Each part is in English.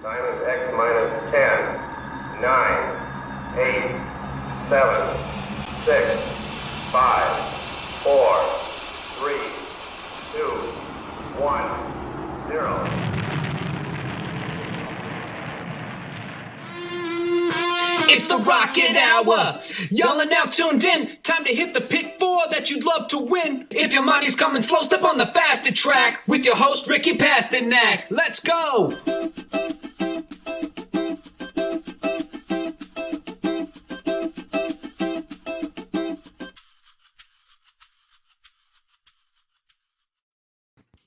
Time is X minus 10, 9, 8, 7, 6, 5, 4, 3, 2, 1, 0. It's the Rocket Hour. Y'all are now tuned in. Time to hit the pick four that you'd love to win. If your money's coming slow, step on the faster track with your host, Ricky Pasternak. Let's go.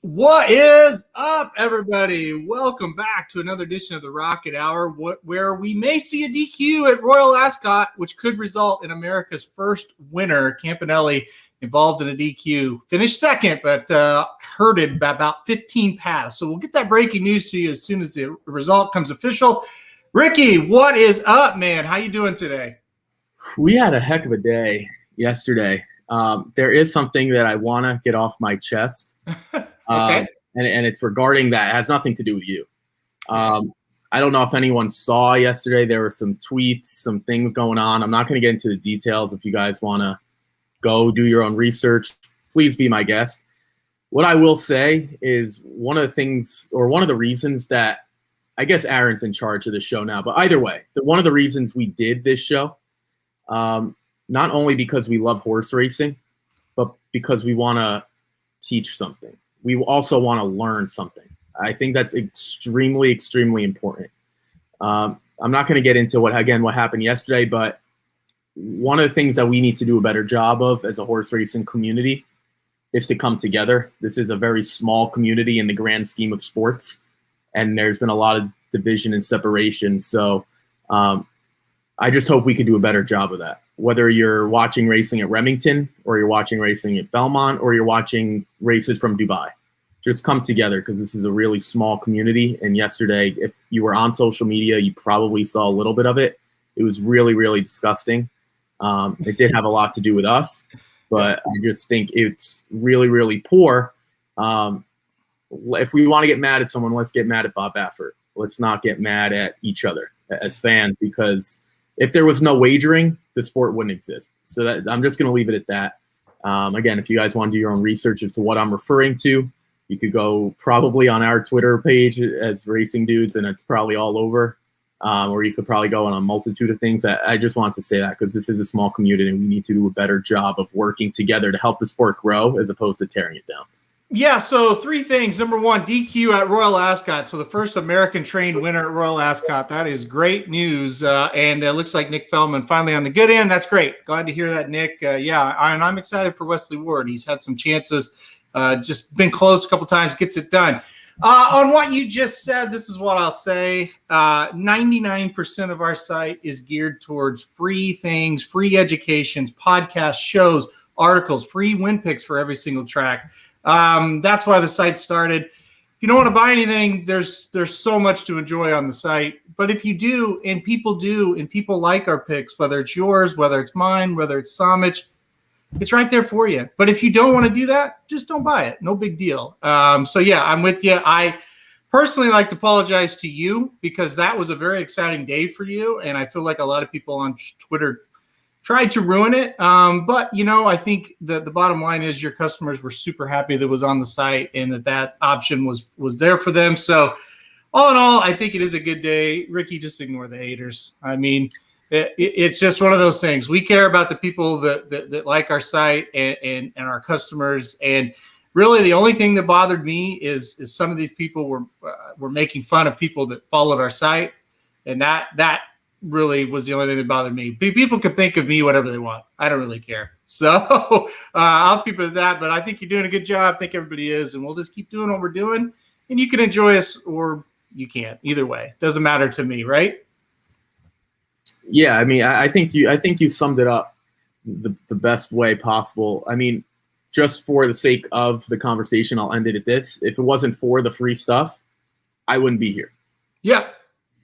What is up, everybody? Welcome back to another edition of the Rocket Hour, where we may see a DQ at Royal Ascot, which could result in America's first winner. Campanelli involved in a DQ. Finished second, but hurted by about 15 paths. So we'll get that breaking news to you as soon as the result comes official. Ricky, what is up, man? How you doing today? We had a heck of a day yesterday. There is something that I want to get off my chest. Okay. And it's regarding that. It has nothing to do with you. I don't know if anyone saw yesterday. There were some tweets, some things going on. I'm not going to get into the details. If you guys want to go do your own research, please be my guest. What I will say is one of the things, or one of the reasons that, I guess Aaron's in charge of the show now, but either way, one of the reasons we did this show, not only because we love horse racing, but because we want to teach something. We also want to learn something. I think that's extremely, extremely important. I'm not going to get into what happened yesterday, but one of the things that we need to do a better job of as a horse racing community is to come together. This is a very small community in the grand scheme of sports, and there's been a lot of division and separation. So I just hope we could do a better job of that. Whether you're watching racing at Remington, or you're watching racing at Belmont, or you're watching races from Dubai, just come together, because this is a really small community. And yesterday, if you were on social media, you probably saw a little bit of it. It was really, really disgusting. It did have a lot to do with us, but I just think it's really, really poor. If we want to get mad at someone, let's get mad at Bob Baffert. Let's not get mad at each other as fans, because if there was no wagering, the sport wouldn't exist. So I'm just going to leave it at that. Again, if you guys want to do your own research as to what I'm referring to, you could go probably on our Twitter page as Racing Dudes, and it's probably all over. Or you could probably go on a multitude of things. I just want to say that because this is a small community, and we need to do a better job of working together to help the sport grow as opposed to tearing it down. Yeah, so three things. Number one, DQ at Royal Ascot. So the first American-trained winner at Royal Ascot. That is great news. And it looks like Nick Feldman finally on the good end. That's great. Glad to hear that, Nick. And I'm excited for Wesley Ward. He's had some chances, just been close a couple times, gets it done. On what you just said, this is what I'll say. 99% of our site is geared towards free things, free educations, podcasts, shows, articles, free win picks for every single track. That's why the site started. If you don't want to buy anything, there's so much to enjoy on the site. But if you do, and people like our picks, whether it's yours, whether it's mine, whether it's Samich, it's right there for you. But if you don't want to do that, just don't buy it. No big deal. So yeah, I'm with you. I personally like to apologize to you, because that was a very exciting day for you. And I feel like a lot of people on Twitter tried to ruin it. But, I think the bottom line is your customers were super happy that it was on the site, and that option was there for them. So all in all, I think it is a good day. Ricky, just ignore the haters. I mean, it's just one of those things. We care about the people that like our site and our customers. And really the only thing that bothered me is some of these people were making fun of people that followed our site. And that really was the only thing that bothered me. People can think of me whatever they want. I don't really care. So I'll keep it at that. But I think you're doing a good job. I think everybody is. And we'll just keep doing what we're doing. And you can enjoy us or you can't. Either way. Doesn't matter to me, right? Yeah, I mean, I think you summed it up the best way possible. I mean, just for the sake of the conversation, I'll end it at this. If it wasn't for the free stuff, I wouldn't be here. Yeah.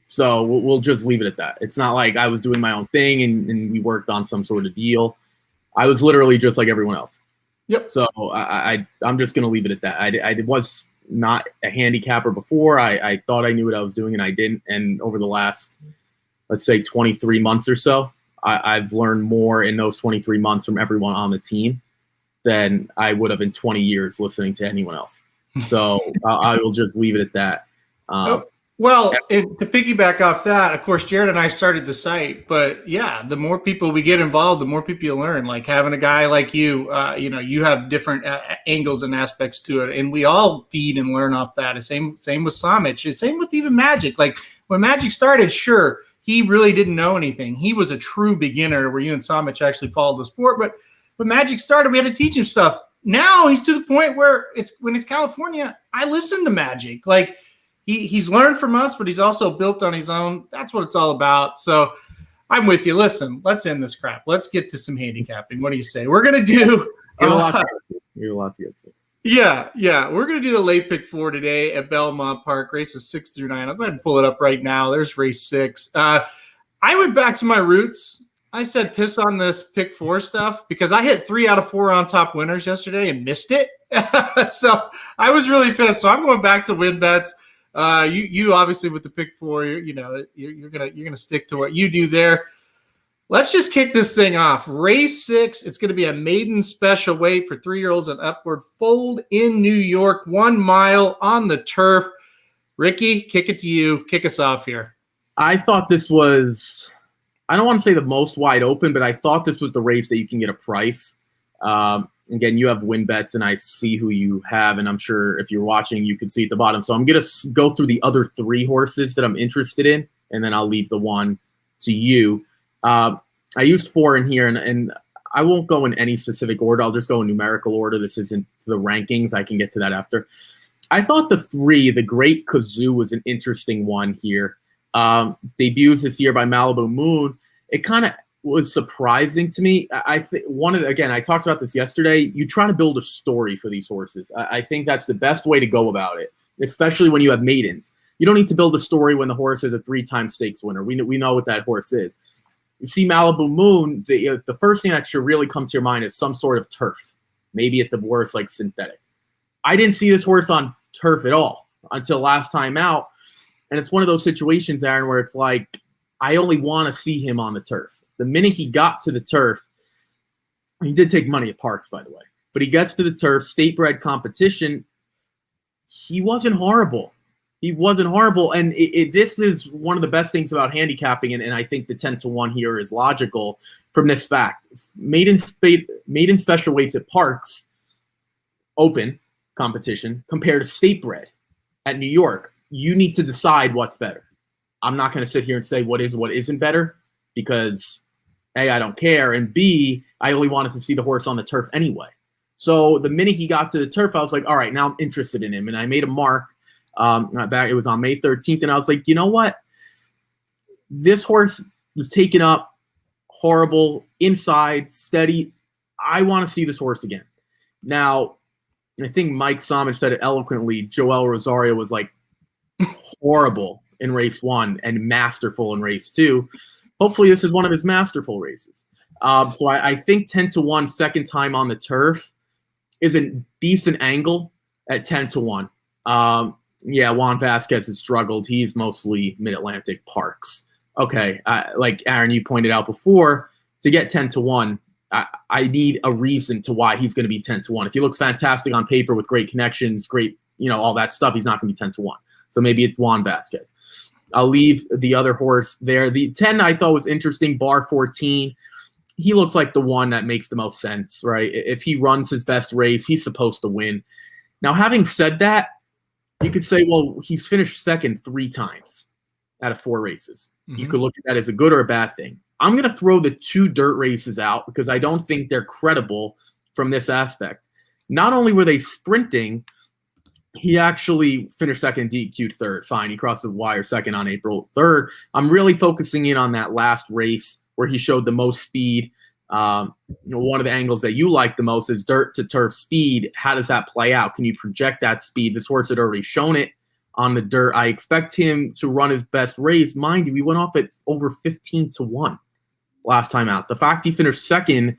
So we'll just leave it at that. It's not like I was doing my own thing and we worked on some sort of deal. I was literally just like everyone else. Yep. So I'm just going to leave it at that. I was not a handicapper before. I thought I knew what I was doing and I didn't. And over the last, let's say 23 months or so, I've learned more in those 23 months from everyone on the team than I would have in 20 years listening to anyone else. So I will just leave it at that. Well, and to piggyback off that, of course, Jared and I started the site, but yeah, the more people we get involved, the more people you learn. Like having a guy like you, you have different angles and aspects to it, and we all feed and learn off that. Same with Samich. Same with even Magic. Like when Magic started, sure, he really didn't know anything. He was a true beginner, where you and Samich actually followed the sport. But when Magic started, we had to teach him stuff. Now he's to the point where when it's California, I listen to Magic. Like he's learned from us, but he's also built on his own. That's what it's all about. So I'm with you. Listen, let's end this crap. Let's get to some handicapping. What do you say? We're gonna do a lot to get to. Yeah. We're gonna do the late pick 4 today at Belmont Park, races 6 through 9. I'll go ahead and pull it up right now. There's race 6. I went back to my roots. I said piss on this pick 4 stuff because I hit 3 out of 4 on top winners yesterday and missed it. So I was really pissed. So I'm going back to win bets. You obviously with the pick 4, you're gonna stick to what you do there. Let's just kick this thing off. Race 6. It's going to be a maiden special weight for 3-year-olds and upward. Fold in New York, 1 mile on the turf. Ricky, kick it to you. Kick us off here. I thought this was, I don't want to say the most wide open, but I thought this was the race that you can get a price. Again, you have win bets, and I see who you have, and I'm sure if you're watching, you can see at the bottom. So I'm going to go through the other 3 horses that I'm interested in, and then I'll leave the one to you. I used 4 in here, and I won't go in any specific order. I'll just go in numerical order. This isn't the rankings. I can get to that after. I thought the 3, the Great Kazoo, was an interesting one here. Debuts this year by Malibu Moon. It kind of was surprising to me. I think again, I talked about this yesterday. You try to build a story for these horses. I think that's the best way to go about it, especially when you have maidens. You don't need to build a story when the horse is a 3-time stakes winner. We know what that horse is. You see Malibu Moon, the first thing that should really come to your mind is some sort of turf, maybe at the worst like synthetic. I didn't see this horse on turf at all until last time out, and it's one of those situations, Aaron, where it's like I only want to see him on the turf. The minute he got to the turf, he did take money at Parks, by the way, but he gets to the turf, state-bred competition, he wasn't horrible. He wasn't horrible, and this is one of the best things about handicapping, and I think the 10-1 here is logical from this fact. Maiden special weights at Parks, open competition, compared to state-bred at New York. You need to decide what's better. I'm not going to sit here and say what isn't better, because A, I don't care, and B, I only wanted to see the horse on the turf anyway. So the minute he got to the turf, I was like, all right, now I'm interested in him, and I made a mark. It was on May 13th, and I was like, you know what? This horse was taken up, horrible, inside, steady. I want to see this horse again. Now, I think Mike Samich said it eloquently. Joel Rosario was like horrible in race 1 and masterful in race 2. Hopefully this is one of his masterful races. So I think 10-1 second time on the turf is a decent angle at 10-1. Yeah, Juan Vasquez has struggled. He's mostly Mid-Atlantic Parks. Okay, like Aaron, you pointed out before, to get 10-1, I need a reason to why he's going to be 10-1. If he looks fantastic on paper with great connections, great, all that stuff, he's not going to be 10-1. So maybe it's Juan Vasquez. I'll leave the other horse there. The 10 I thought was interesting, Bar 14. He looks like the one that makes the most sense, right? If he runs his best race, he's supposed to win. Now, having said that, you could say, well, he's finished second 3 times out of 4 races. Mm-hmm. You could look at that as a good or a bad thing. I'm going to throw the 2 dirt races out because I don't think they're credible from this aspect. Not only were they sprinting, he actually finished second, DQ'd third. Fine, he crossed the wire second on April 3rd. I'm really focusing in on that last race where he showed the most speed. One of the angles that you like the most is dirt to turf speed. How does that play out? Can you project that speed? This horse had already shown it on the dirt. I expect him to run his best race. Mind you, we went off at over 15-1 last time out. The fact he finished second,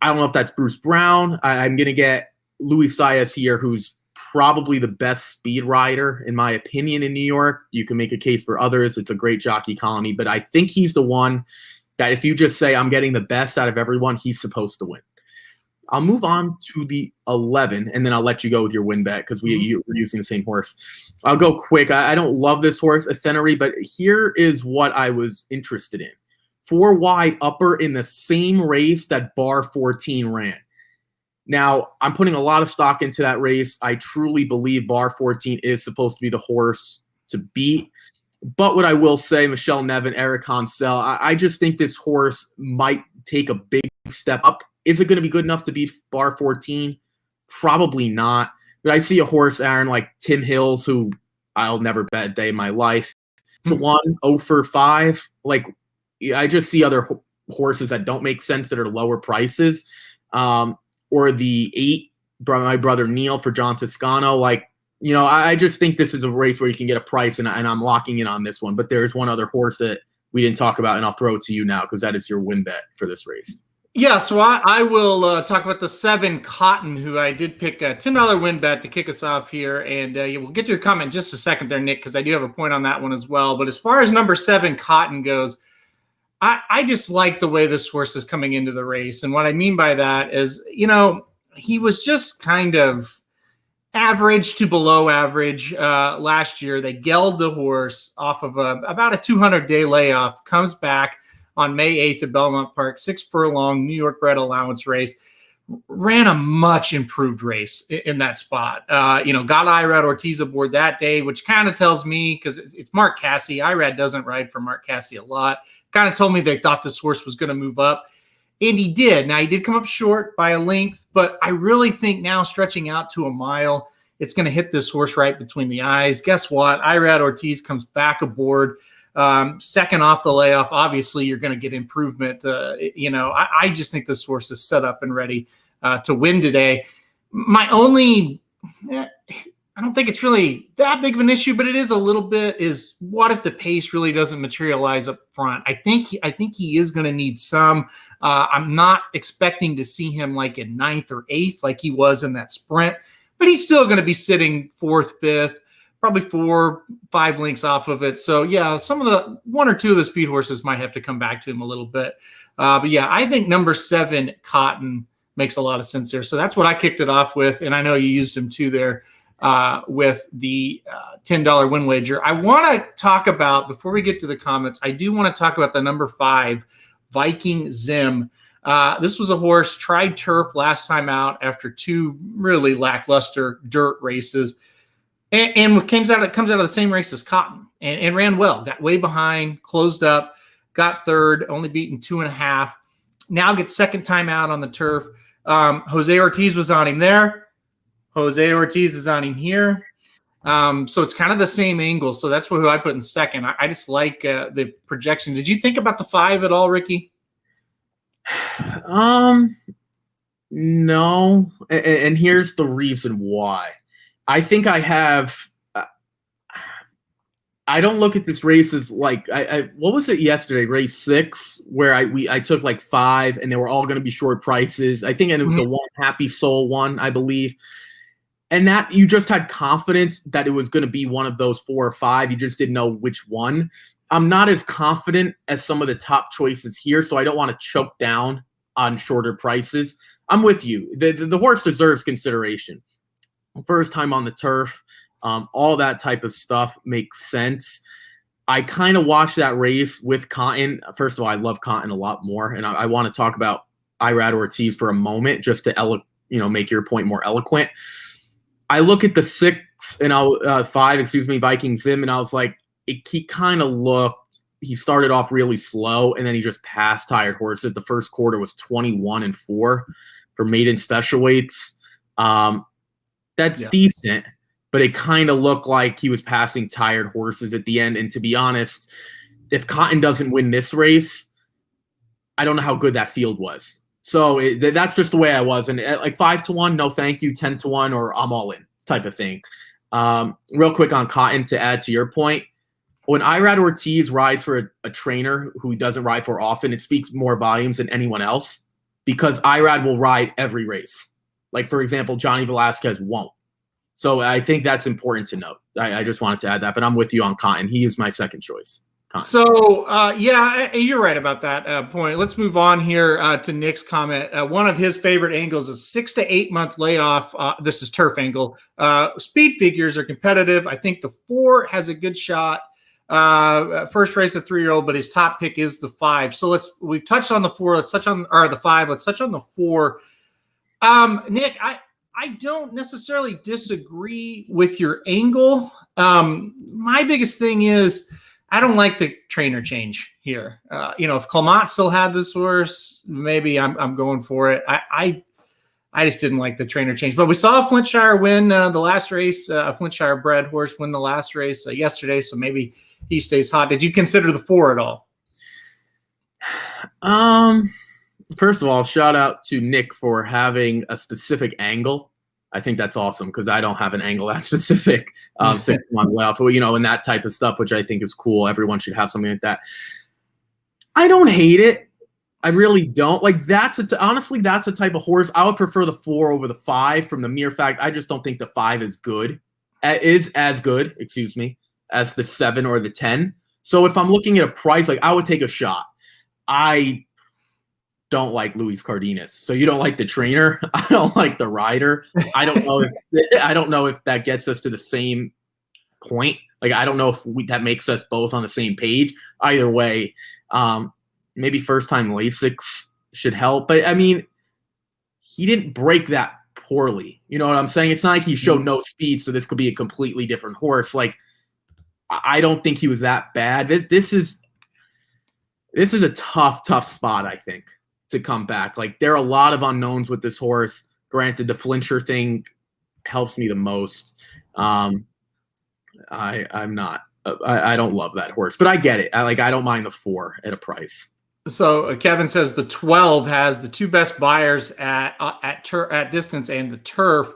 I don't know if that's Bruce Brown. I'm going to get Louis Saez here, who's probably the best speed rider, in my opinion, in New York. You can make a case for others. It's a great jockey colony, but I think he's the one that if you just say, I'm getting the best out of everyone, he's supposed to win. I'll move on to the 11, and then I'll let you go with your win bet because we're using the same horse. I'll go quick. I don't love this horse, Ephemery, but here is what I was interested in. 4 wide upper in the same race that Bar 14 ran. Now, I'm putting a lot of stock into that race. I truly believe Bar 14 is supposed to be the horse to beat. But what I will say, Michelle Nevin, Eric Hansel, I just think this horse might take a big step up. Is it going to be good enough to beat Bar 14? Probably not. But I see a horse, Aaron, like Tim Hills, who I'll never bet a day in my life. To 1, 0 for 5. Like, I just see other horses that don't make sense that are lower prices. Or the 8, my brother Neil for John Toscano. Like, you know, I just think this is a race where you can get a price, and I'm locking in on this one. But there's one other horse that we didn't talk about, and I'll throw it to you now because that is your win bet for this race. Yeah, so I will talk about the 7 Cotton, who I did pick a $10 win bet to kick us off here. And we'll get to your comment in just a second there, Nick, because I do have a point on that one as well. But as far as number 7 Cotton goes, I just like the way this horse is coming into the race. And what I mean by that is, you know, he was just kind of average to below average last year. They gelled the horse off of about a 200-day layoff, comes back on May 8th at Belmont Park, 6 furlong New York bred allowance race, ran a much improved race in that spot. Got Irad Ortiz aboard that day, which kind of tells me, because it's Mark Casse. Irad doesn't ride for Mark Casse a lot. Kind of told me they thought this horse was going to move up. And he did. Now, he did come up short by a length, but I really think now stretching out to a mile, it's going to hit this horse right between the eyes. Guess what? Irad Ortiz comes back aboard. Second off the layoff, obviously you're going to get improvement. I just think this horse is set up and ready to win today. My only, I don't think it's really that big of an issue, but it is a little bit, is what if the pace really doesn't materialize up front? I think he is going to need some. I'm not expecting to see him like in 9th or 8th like he was in that sprint, but he's still going to be sitting 4th, 5th. Probably 4, 5 lengths off of it. So yeah, some of the 1 or 2 of the speed horses might have to come back to him a little bit. But yeah, I think number 7 Cotton makes a lot of sense there. So that's what I kicked it off with. And I know you used him too there with the $10 win wager. I want to talk about, before we get to the comments, I do want to talk about the number 5 Viking Zim. This was a horse, tried turf last time out after 2 really lackluster dirt races. And it comes out of the same race as Cotton and ran well, got way behind, closed up, got 3rd, only beaten 2.5. Now gets second time out on the turf. Jose Ortiz was on him there. Jose Ortiz is on him here. So it's kind of the same angle. So that's who I put in second. I just like the projection. Did you think about the 5 at all, Ricky? No. And here's the reason why. I think I have. I don't look at this race as like what was it yesterday? Race 6, where I took like 5, and they were all going to be short prices. I think the one Happy Soul one, I believe, and that you just had confidence that it was going to be one of those 4 or 5. You just didn't know which one. I'm not as confident as some of the top choices here, so I don't want to choke down on shorter prices. I'm with you. The horse deserves consideration. First time on the turf, all that type of stuff makes sense. I kind of watched that race with Cotton. First of all, I love Cotton a lot more, and I want to talk about Irad Ortiz for a moment just to make your point more eloquent. I look at the 6 and 5, Viking Zim, and I was like, he kind of looked. He started off really slow, and then he just passed tired horses. The first quarter was 21-4 for maiden special weights. That's decent, but it kind of looked like he was passing tired horses at the end. And to be honest, if Cotton doesn't win this race, I don't know how good that field was. So that's just the way I was. And at like 5-1, no thank you, 10-1, or I'm all in type of thing. Real quick on Cotton to add to your point. When Irad Ortiz rides for a trainer who he doesn't ride for often, it speaks more volumes than anyone else because Irad will ride every race. Like, for example, Johnny Velasquez won't. So I think that's important to note. I just wanted to add that, but I'm with you on Cotton. He is my second choice. Cotton. So, yeah, you're right about that point. Let's move on here to Nick's comment. One of his favorite angles is 6 to 8 month layoff. This is turf angle. Speed figures are competitive. I think the 4 has a good shot. First race, a 3-year-old, but his top pick is the 5. So we've touched on the 4. Let's touch on, or the 5. Let's touch on the 4. Nick, I don't necessarily disagree with your angle. My biggest thing is I don't like the trainer change here. If Clement still had this horse, maybe I'm going for it. I just didn't like the trainer change. But we saw Flintshire win the last race. A Flintshire bred horse win the last race yesterday, so maybe he stays hot. Did you consider the 4 at all? First of all, shout out to Nick for having a specific angle. I think that's awesome because I don't have an angle that specific 6 month layoff, and that type of stuff, which I think is cool. Everyone should have something like that. I don't hate it. I really don't. Like honestly, that's a type of horse. I would prefer the 4 over the 5 from the mere fact I just don't think the 5 is as good, as the 7 or the 10. So if I'm looking at a price, like I would take a shot. I don't like Luis Cardenas. So you don't like the trainer. I don't like the rider. I don't know if that gets us to the same point. Like, I don't know if that makes us both on the same page. Either way, maybe first time Lasix should help. But I mean, he didn't break that poorly. You know what I'm saying? It's not like he showed no speed, so this could be a completely different horse. Like, I don't think he was that bad. This is a tough spot, I think, to come back. Like, there are a lot of unknowns with this horse. Granted, the Flincher thing helps me the most. I'm not. I don't love that horse, but I get it. I don't mind the 4 at a price. So Kevin says the 12 has the 2 best buyers at distance and the turf.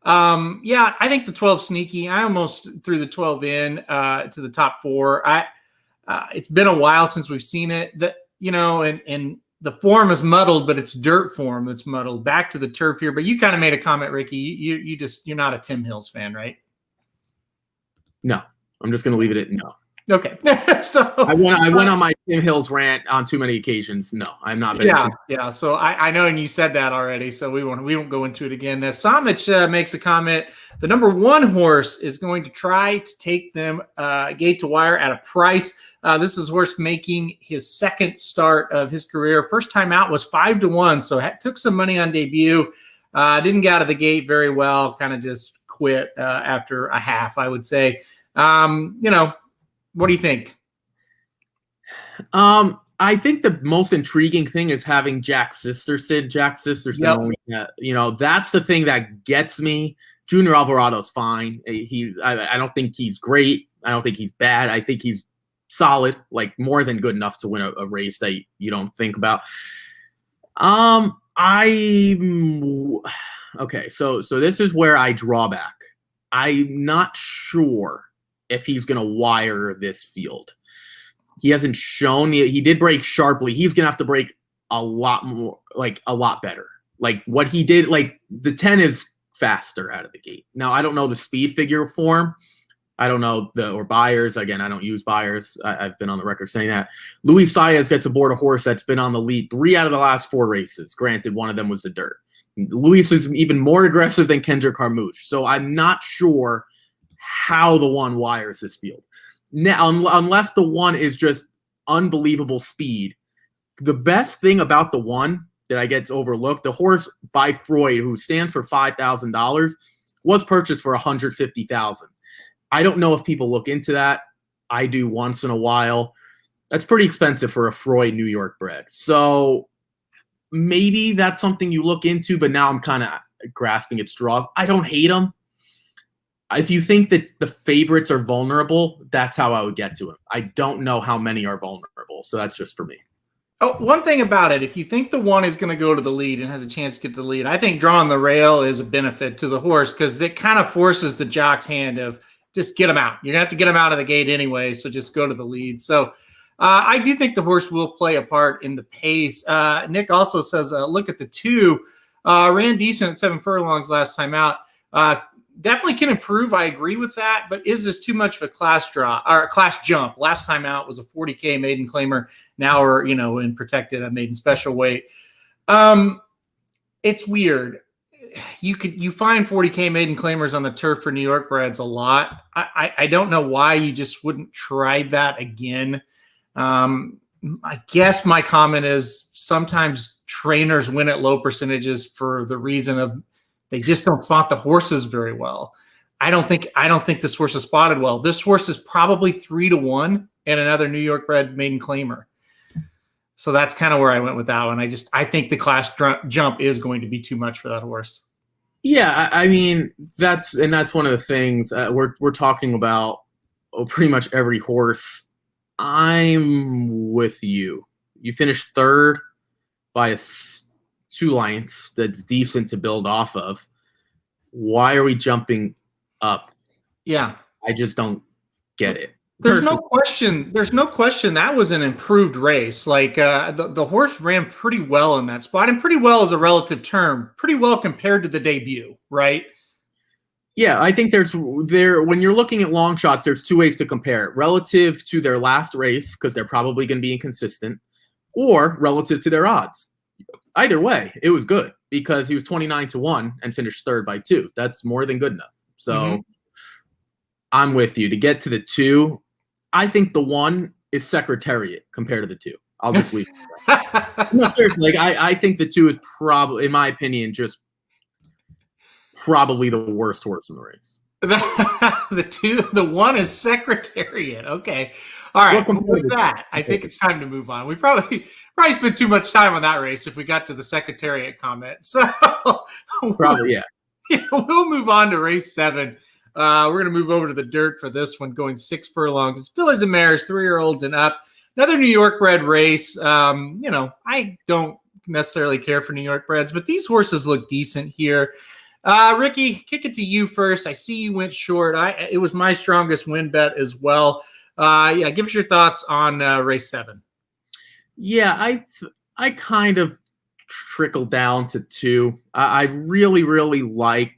Yeah, I think the 12 sneaky. I almost threw the 12 in to the top 4. It's been a while since we've seen it. And the form is muddled, but it's dirt form that's muddled. Back to the turf here. But you kind of made a comment, Ricky. You're not a Tim Hills fan, right? No, I'm just going to leave it at no. Okay. So I went on my Tim Hills rant on too many occasions. No, I'm not. Yeah. So I know, and you said that already. So we won't go into it again. Samich makes a comment. The number 1 horse is going to try to take them gate to wire at a price. This is horse making his second start of his career. First time out was 5-1. So took some money on debut. Didn't get out of the gate very well. Kind of just quit after a half, I would say. What do you think? I think the most intriguing thing is having Jack Sisterson. Jack Sisterson, yep. That's the thing that gets me. Junior Alvarado's fine. I don't think he's great. I don't think he's bad. I think he's solid, like more than good enough to win a race that you don't think about. Okay, so this is where I draw back. I'm not sure if he's going to wire this field. He hasn't shown he did break sharply. He's going to have to break a lot more, like a lot better. Like what he did, like the 10 is faster out of the gate. Now, I don't know the speed figure form. I don't know or buyers. Again, I don't use buyers. I've been on the record saying that. Luis Saez gets aboard a horse that's been on the lead 3 out of the last 4 races. Granted, one of them was the dirt. Luis is even more aggressive than Kendrick Carmouche. So I'm not sure how the 1 wires this field. Now, unless the 1 is just unbelievable speed. The best thing about the 1 that I get overlooked, the horse by Freud, who stands for $5,000, was purchased for $150,000. I don't know if people look into that. I do once in a while. That's pretty expensive for a Freud New York bred. So maybe that's something you look into, but now I'm kind of grasping at straws. I don't hate him. If you think that the favorites are vulnerable, that's how I would get to him. I don't know how many are vulnerable, so that's just for me. Oh, one thing about it, if you think the 1 is going to go to the lead and has a chance to get the lead, I think drawing the rail is a benefit to the horse because it kind of forces the jock's hand of just get him out. You're going to have to get him out of the gate anyway, so just go to the lead. So I do think the horse will play a part in the pace. Nick also says, look at the 2. Ran decent at 7 furlongs last time out. definitely can improve. I agree with that. But is this too much of a class draw or a class jump? Last time out was a 40K maiden claimer. Now we're, in protected at maiden special weight. It's weird. You find 40K maiden claimers on the turf for New York breds a lot. I don't know why you just wouldn't try that again. I guess my comment is sometimes trainers win at low percentages for the reason of they just don't spot the horses very well. I don't think this horse is spotted well. This horse is probably 3-1 and another New York bred maiden claimer. So that's kind of where I went with that one. I think the class jump is going to be too much for that horse. Yeah, I mean that's one of the things we're talking about. Pretty much every horse. I'm with you. You finished third by 2 lengths. That's decent to build off of. Why are we jumping up? Yeah, I just don't get it. There's no question. That was an improved race. Like the horse ran pretty well in that spot, and pretty well is a relative term. Pretty well compared to the debut, right? Yeah, I think when you're looking at long shots, there's 2 ways to compare it: relative to their last race, because they're probably going to be inconsistent, or relative to their odds. Either way, it was good because he was 29-1 and finished third by 2. That's more than good enough. So I'm with you. To get to the 2, I think the 1 is Secretariat compared to the 2. I'll just leave it. No, seriously, like I think the 2 is probably, in my opinion, just probably the worst horse in the race. The 1 is Secretariat. Okay. All right. With that, I think it's time to move on. We probably spent too much time on that race if we got to the Secretariat comment. So probably, yeah. We'll move on to race 7. We're going to move over to the dirt for this one, going 6 furlongs. It's fillies and mares, 3-year-olds and up. Another New York bred race. I don't necessarily care for New York breds, but these horses look decent here. Ricky, kick it to you first. I see you went short. It was my strongest win bet as well. Give us your thoughts on race 7. Yeah, I kind of trickled down to 2. I really, really like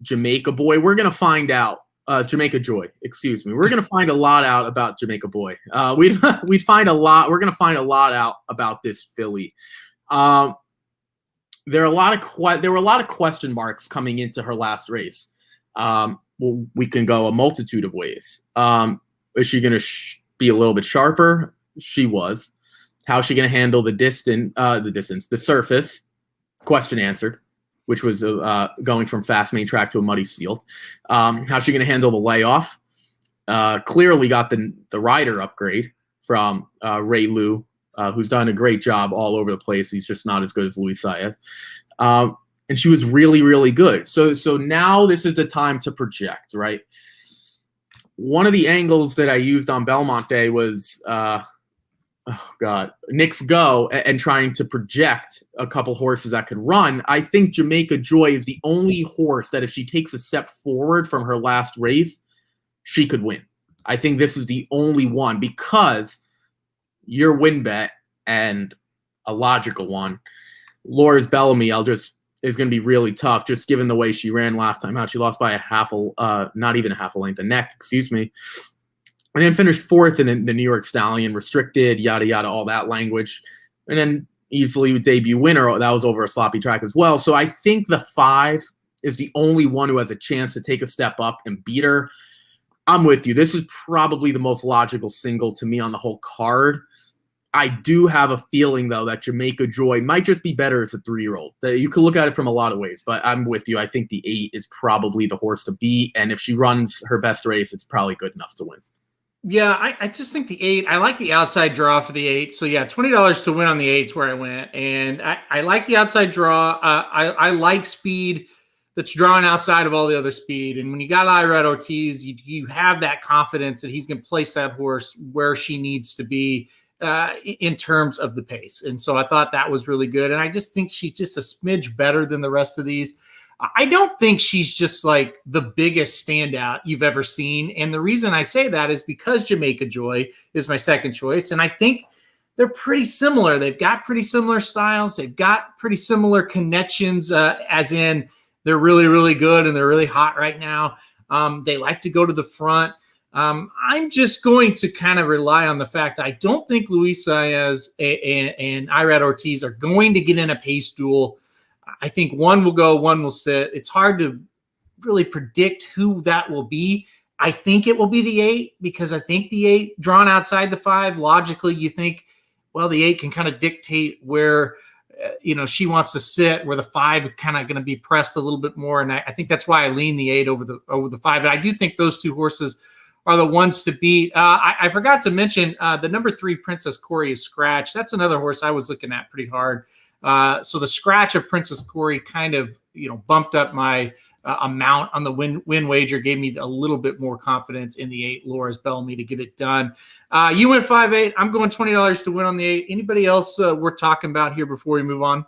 Jamaica Boy. We're going to find out. Jamaica Joy, excuse me. We're going to find a lot out about Jamaica Boy. We'd find a lot. We're going to find a lot out about this filly. There were a lot of question marks coming into her last race. We can go a multitude of ways. Is she going to be a little bit sharper? She was. How's she going to handle the surface? Question answered, which was going from fast main track to a muddy sealed. How's she going to handle the layoff? Clearly got the rider upgrade from Ray Lou, who's done a great job all over the place. He's just not as good as Luis Saez. And she was really, really good. So now this is the time to project, right? One of the angles that I used on Belmont Day was, Nick's Go and trying to project a couple horses that could run. I think Jamaica Joy is the only horse that if she takes a step forward from her last race, she could win. I think this is the only one because your win bet and a logical one, Laura's Bellamy, is going to be really tough just given the way she ran last time out. She lost by not even a half a length, a neck, excuse me. And then finished 4th in the New York Stallion, restricted, yada, yada, all that language. And then easily debut winner. That was over a sloppy track as well. So I think the 5 is the only one who has a chance to take a step up and beat her. I'm with you. This is probably the most logical single to me on the whole card. I do have a feeling, though, that Jamaica Joy might just be better as a 3-year-old. You can look at it from a lot of ways, but I'm with you. I think the 8 is probably the horse to beat, and if she runs her best race, it's probably good enough to win. Yeah, I just think the 8, I like the outside draw for the 8. So, yeah, $20 to win on the 8 is where I went, and I like the outside draw. I like speed that's drawn outside of all the other speed, and when you got Irad Ortiz, you have that confidence that he's going to place that horse where she needs to be in terms of the pace. And so I thought that was really good. And I just think she's just a smidge better than the rest of these. I don't think she's just like the biggest standout you've ever seen. And the reason I say that is because Jamaica Joy is my second choice. And I think they're pretty similar. They've got pretty similar styles. They've got pretty similar connections, as in They're really, really good, and they're really hot right now. They like to go to the front. I'm just going to kind of rely on the fact that I don't think Luis Saez and Irad Ortiz are going to get in a pace duel. I think one will go, one will sit. It's hard to really predict who that will be. I think it will be the 8, because I think the 8 drawn outside the 5, logically you think, well, the 8 can kind of dictate where she wants to sit, where the 5 kind of going to be pressed a little bit more. And I think that's why I lean the 8 over the 5. But I do think those 2 horses are the ones to beat. I forgot to mention the number 3 Princess Corey is scratched. That's another horse I was looking at pretty hard. So the scratch of Princess Corey kind of bumped up my amount on the win wager, gave me a little bit more confidence in the 8 Laura's Bellamy to get it done. You went 5-8. I'm going $20 to win on the 8. Anybody else we're talking about here before we move on?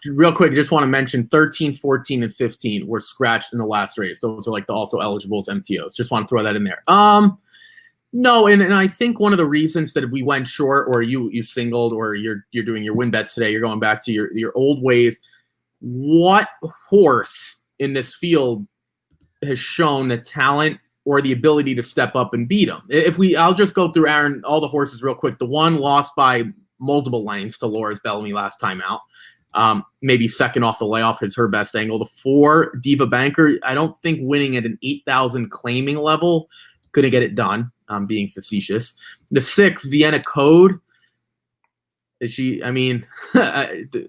Real quick, I just want to mention 13, 14, and 15 were scratched in the last race. Those are like the also eligibles MTOs. Just want to throw that in there. No, and I think one of the reasons that we went short, or you singled, or you're doing your win bets today, you're going back to your old ways. What horse in this field has shown the talent or the ability to step up and beat them? I'll just go through, Aaron, all the horses real quick. The 1 lost by multiple lengths to Laura's Bellamy last time out. Maybe second off the layoff is her best angle. The 4 Diva Banker, I don't think winning at an 8,000 claiming level going to get it done. I'm being facetious. The 6 Vienna Code, the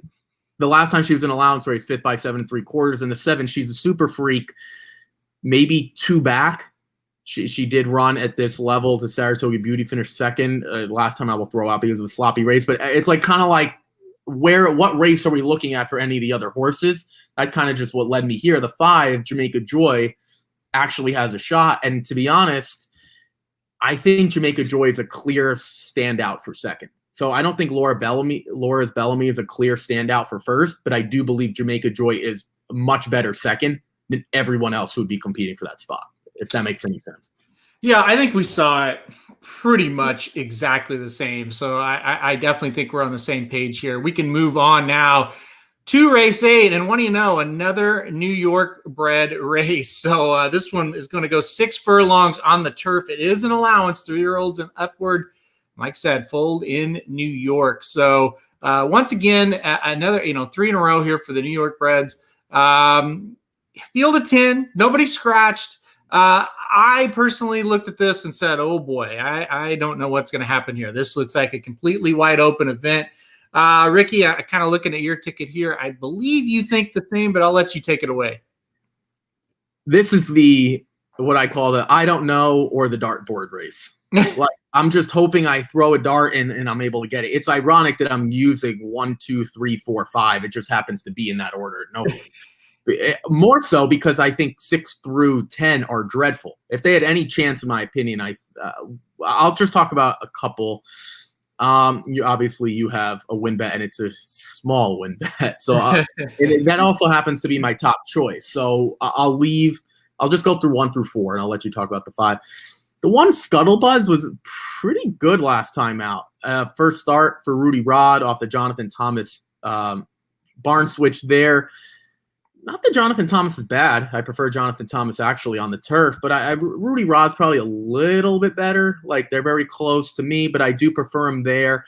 last time she was in allowance race, 5th by 7 3/4. And the 7, she's a super freak, maybe 2 back. She did run at this level to Saratoga Beauty, finished 2nd. Last time I will throw out because it was a sloppy race, but it's like kind of like what race are we looking at for any of the other horses? That kind of just what led me here. The 5 Jamaica Joy actually has a shot, and to be honest, I think Jamaica Joy is a clear standout for 2nd. So I don't think Laura's Bellamy is a clear standout for 1st, but I do believe Jamaica Joy is a much better 2nd than everyone else who would be competing for that spot, if that makes any sense. Yeah, I think we saw it pretty much exactly the same. So I definitely think we're on the same page here. We can move on now to race 8. And what do you know? Another New York bred race. So this one is going to go 6 furlongs on the turf. It is an allowance, 3-year-olds and upward. Like I said, fold in New York. So once again, another 3 in a row here for the New York breds. Field of 10, nobody scratched. I personally looked at this and said, oh boy, I don't know what's going to happen here. This looks like a completely wide open event. Ricky, I kind of looking at your ticket here. I believe you think the same, but I'll let you take it away. This is what I call the I don't know or the dartboard race. Like, I'm just hoping I throw a dart and I'm able to get it. It's ironic that I'm using 1, 2, 3, 4, 5. It just happens to be in that order. No, more so because I think 6 through 10 are dreadful. If they had any chance, in my opinion, I'll just talk about a couple. You have a win bet, and it's a small win bet. So that also happens to be my top choice. So I'll just go through 1 through 4, and I'll let you talk about the 5. The 1 Scuttlebuzz was pretty good last time out. First start for Rudy Rod off the Jonathan Thomas barn switch there. Not that Jonathan Thomas is bad. I prefer Jonathan Thomas actually on the turf, but Rudy Rod's probably a little bit better. Like, they're very close to me, but I do prefer him there.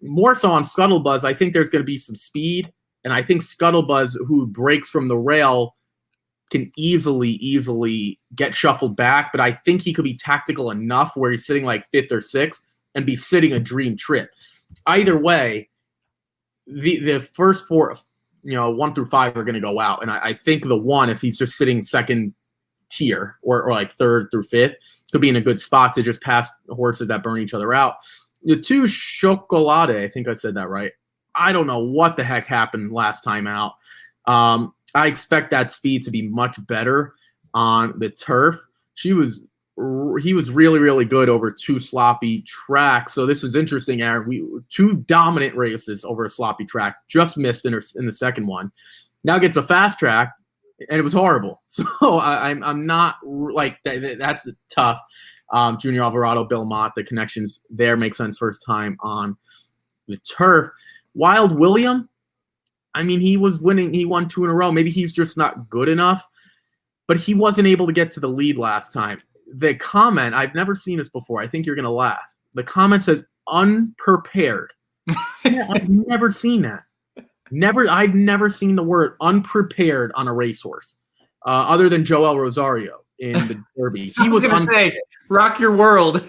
More so on Scuttlebuzz, I think there's going to be some speed, and I think Scuttlebuzz, who breaks from the rail, can easily get shuffled back, but I think he could be tactical enough where he's sitting like 5th or 6th and be sitting a dream trip. Either way, the first 4, 1 through 5 are going to go out. And I think the 1, if he's just sitting 2nd tier or like 3rd through 5th, could be in a good spot to just pass horses that burn each other out. The 2 Chocolate, I think I said that right. I don't know what the heck happened last time out. I expect that speed to be much better on the turf. He was really, really good over 2 sloppy tracks. So this is interesting, Aaron. 2 dominant races over a sloppy track, just missed in the second one. Now gets a fast track, and it was horrible. So I'm not like that. That's tough. Junior Alvarado, Belmont, the connections there make sense first time on the turf. Wild William, I mean, he was winning. He won 2 in a row. Maybe he's just not good enough, but he wasn't able to get to the lead last time. The comment, I've never seen this before. I think you're going to laugh. The comment says unprepared. Yeah, I've never seen that. I've never seen the word unprepared on a racehorse, other than Joel Rosario in the Derby. He was going to say, rock your world.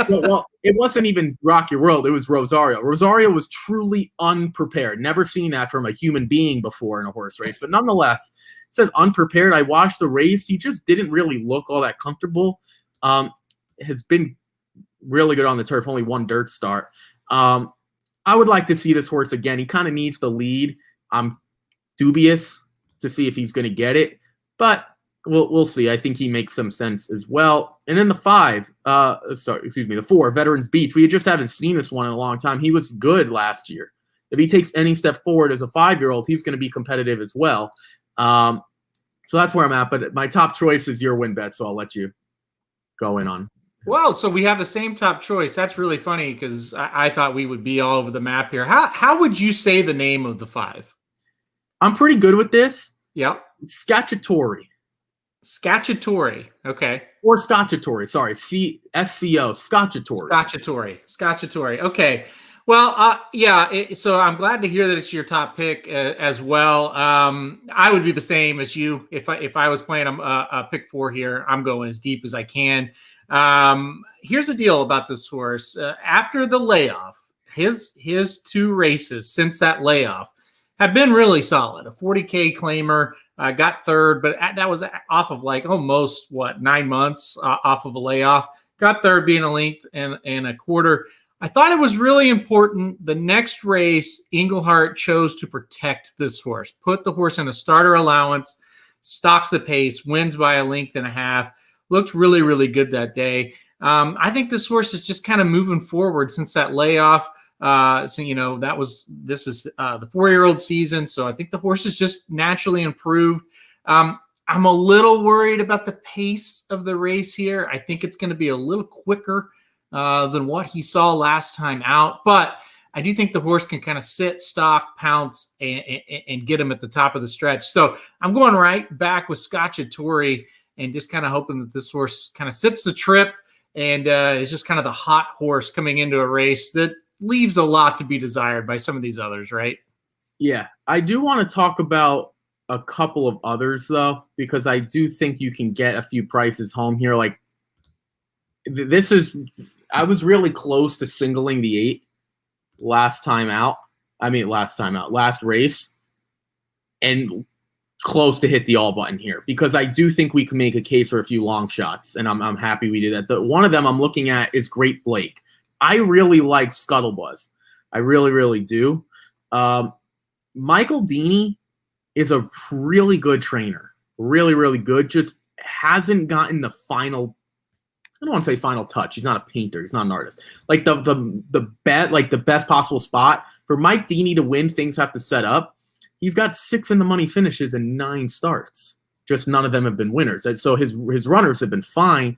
Well, it wasn't even rock your world. It was Rosario. Rosario was truly unprepared. Never seen that from a human being before in a horse race. But nonetheless, it says unprepared. I watched the race. He just didn't really look all that comfortable. Has been really good on the turf. Only 1 dirt start. I would like to see this horse again. He kind of needs the lead. I'm dubious to see if he's going to get it, but we'll see. I think he makes some sense as well. And then the 4, Veterans Beach. We just haven't seen this one in a long time. He was good last year. If he takes any step forward as a 5-year-old, he's going to be competitive as well. So that's where I'm at. But my top choice is your win bet, so I'll let you go in on. Well, so we have the same top choice. That's really funny because I thought we would be all over the map here. How would you say the name of the 5? I'm pretty good with this. Yep. Scatchatory. Okay. Or Scotchatory. Sorry. SCO. Scotchatory. Okay. Well, so I'm glad to hear that it's your top pick as well. I would be the same as you. If I was playing a pick 4 here, I'm going as deep as I can. Here's the deal about this horse. After the layoff, his 2 races since that layoff have been really solid. A 40K claimer, got 3rd, but that was off of like almost 9 months off of a layoff. Got 3rd, being a length and a quarter. I thought it was really important. The next race, Englehart chose to protect this horse, put the horse in a starter allowance, stalks the pace, wins by a length and a half. Looked really, really good that day. I think this horse is just kind of moving forward since that layoff. This is the 4-year-old season. So I think the horse is just naturally improved. I'm a little worried about the pace of the race here. I think it's going to be a little quicker than what he saw last time out. But I do think the horse can kind of sit, stalk, pounce, and get him at the top of the stretch. So I'm going right back with Scotchatory and just kind of hoping that this horse kind of sits the trip and is just kind of the hot horse coming into a race that leaves a lot to be desired by some of these others, right? Yeah, I do want to talk about a couple of others, though, because I do think you can get a few prices home here. Like, I was really close to singling the 8 last race, and close to hit the all button here because I do think we can make a case for a few long shots, and I'm happy we did that. One of them I'm looking at is Great Blake. I really like Scuttlebuzz. I really, really do. Michael Deeney is a really good trainer. Really, really good. Just hasn't gotten the final. I don't want to say final touch. He's not a painter. He's not an artist. Like the best possible spot for Mike Deeney to win. Things have to set up. He's got 6 in the money finishes and 9 starts. Just none of them have been winners. And so his runners have been fine.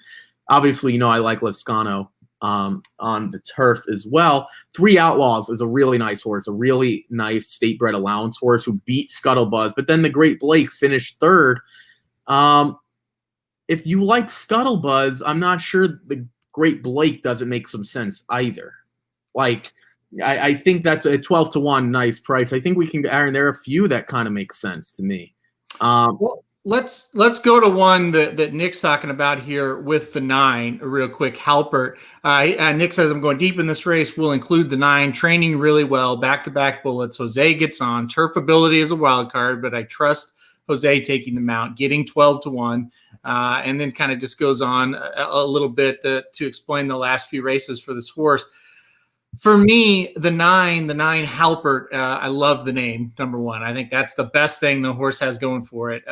Obviously, I like Lascano on the turf as well. 3 Outlaws is a really nice horse, a really nice state-bred allowance horse who beat Scuttlebuzz. But then the Great Blake finished 3rd. If you like Scuttlebuzz, I'm not sure the Great Blake doesn't make some sense either. Like, I think that's a 12-1 nice price. I think we can, Aaron, there are a few that kind of make sense to me. Well, let's go to one that Nick's talking about here with the 9 real quick. Halpert. Nick says, I'm going deep in this race. We'll include the 9. Training really well. Back-to-back bullets. Jose gets on. Turf ability is a wild card, but I trust Jose taking the mount, getting 12-1. And then kind of just goes on a little bit to explain the last few races for this horse. For me, the 9 Halpert, I love the name, number 1. I think that's the best thing the horse has going for it.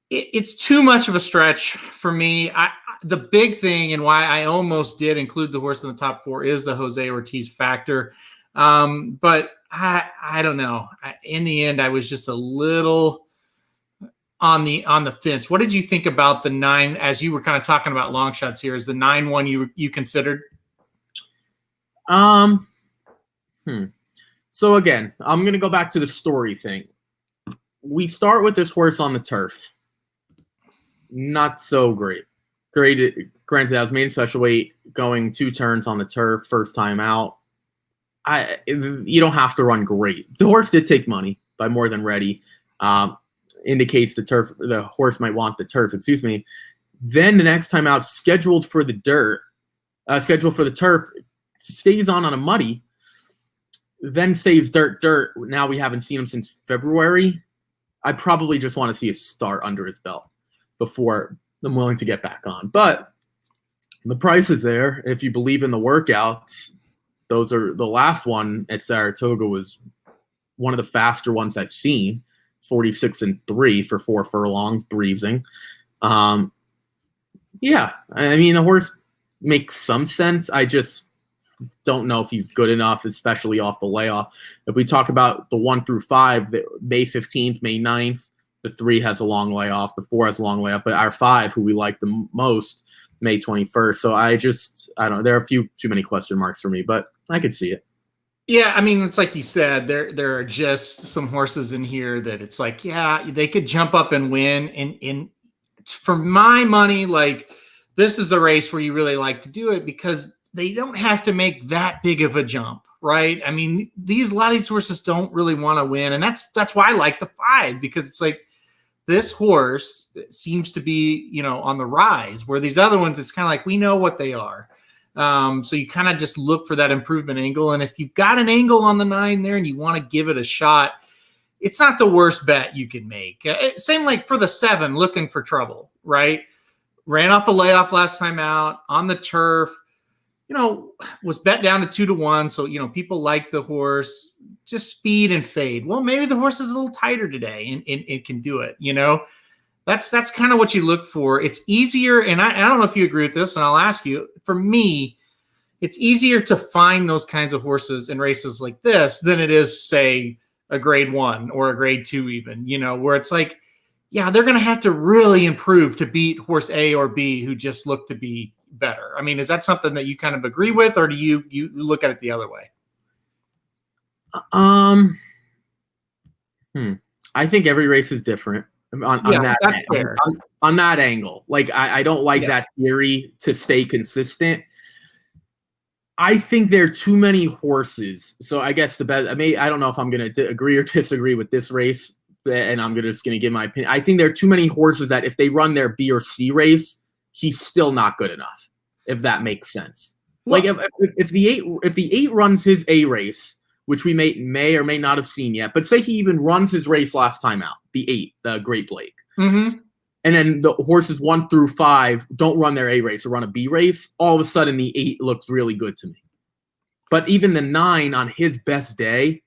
It's too much of a stretch for me. The big thing and why I almost did include the horse in the top 4 is the Jose Ortiz factor. But I don't know. In the end, I was just a little on the fence. What did you think about the 9 as you were kind of talking about long shots here? Is the 9 one you considered? So again, I'm going to go back to the story thing. We start with this horse on the turf. Not so great. Granted, that was maiden special weight, going 2 turns on the turf, first time out. You don't have to run great. The horse did take money by More Than Ready. Indicates the horse might want the turf, excuse me. Then the next time out, scheduled for the turf, stays on a muddy, then stays dirt. Now we haven't seen him since February. I probably just want to see a start under his belt before I'm willing to get back on. But the price is there. If you believe in the workouts, those are the last one at Saratoga was one of the faster ones I've seen. It's 46-3 for 4 furlongs, breezing. Yeah, I mean, the horse makes some sense. I just don't know if he's good enough, especially off the layoff. If we talk about the 1 through 5, May 15th, May 9th, the 3 has a long layoff, the 4 has a long layoff, but our 5, who we like the most, May 21st. So I don't know. There are a few too many question marks for me, but I could see it. Yeah, I mean, it's like you said, there are just some horses in here that it's like, yeah, they could jump up and win. And for my money, like, this is the race where you really like to do it because they don't have to make that big of a jump, right? I mean, a lot of these horses don't really want to win, and that's why I like the 5, because it's like this horse seems to be, on the rise, where these other ones, it's kind of like we know what they are. So you kind of just look for that improvement angle, and if you've got an angle on the 9 there and you want to give it a shot, it's not the worst bet you can make. Same like for the 7, looking for trouble, right? Ran off the layoff last time out on the turf, was bet down to 2-1. So, people like the horse, just speed and fade. Well, maybe the horse is a little tighter today and it can do it. That's kind of what you look for. It's easier. And I don't know if you agree with this, and I'll ask you, for me, it's easier to find those kinds of horses in races like this than it is, say, a grade 1 or a grade 2, even, where it's like, yeah, they're going to have to really improve to beat horse A or B who just look to be better. I mean, is that something that you kind of agree with, or do you look at it the other way? I think every race is different on that angle. Like, I don't like that theory to stay consistent. I think there are too many horses. So I guess I don't know if I'm going to agree or disagree with this race, and I'm just going to give my opinion. I think there are too many horses that if they run their B or C race, he's still not good enough, if that makes sense. Well, like if the 8 runs his A race, which we may or may not have seen yet, but say he even runs his race last time out, the 8, the Great Blake. Mm-hmm. And then the horses 1 through 5 don't run their A race or run a B race, all of a sudden the 8 looks really good to me. But even the 9 on his best day,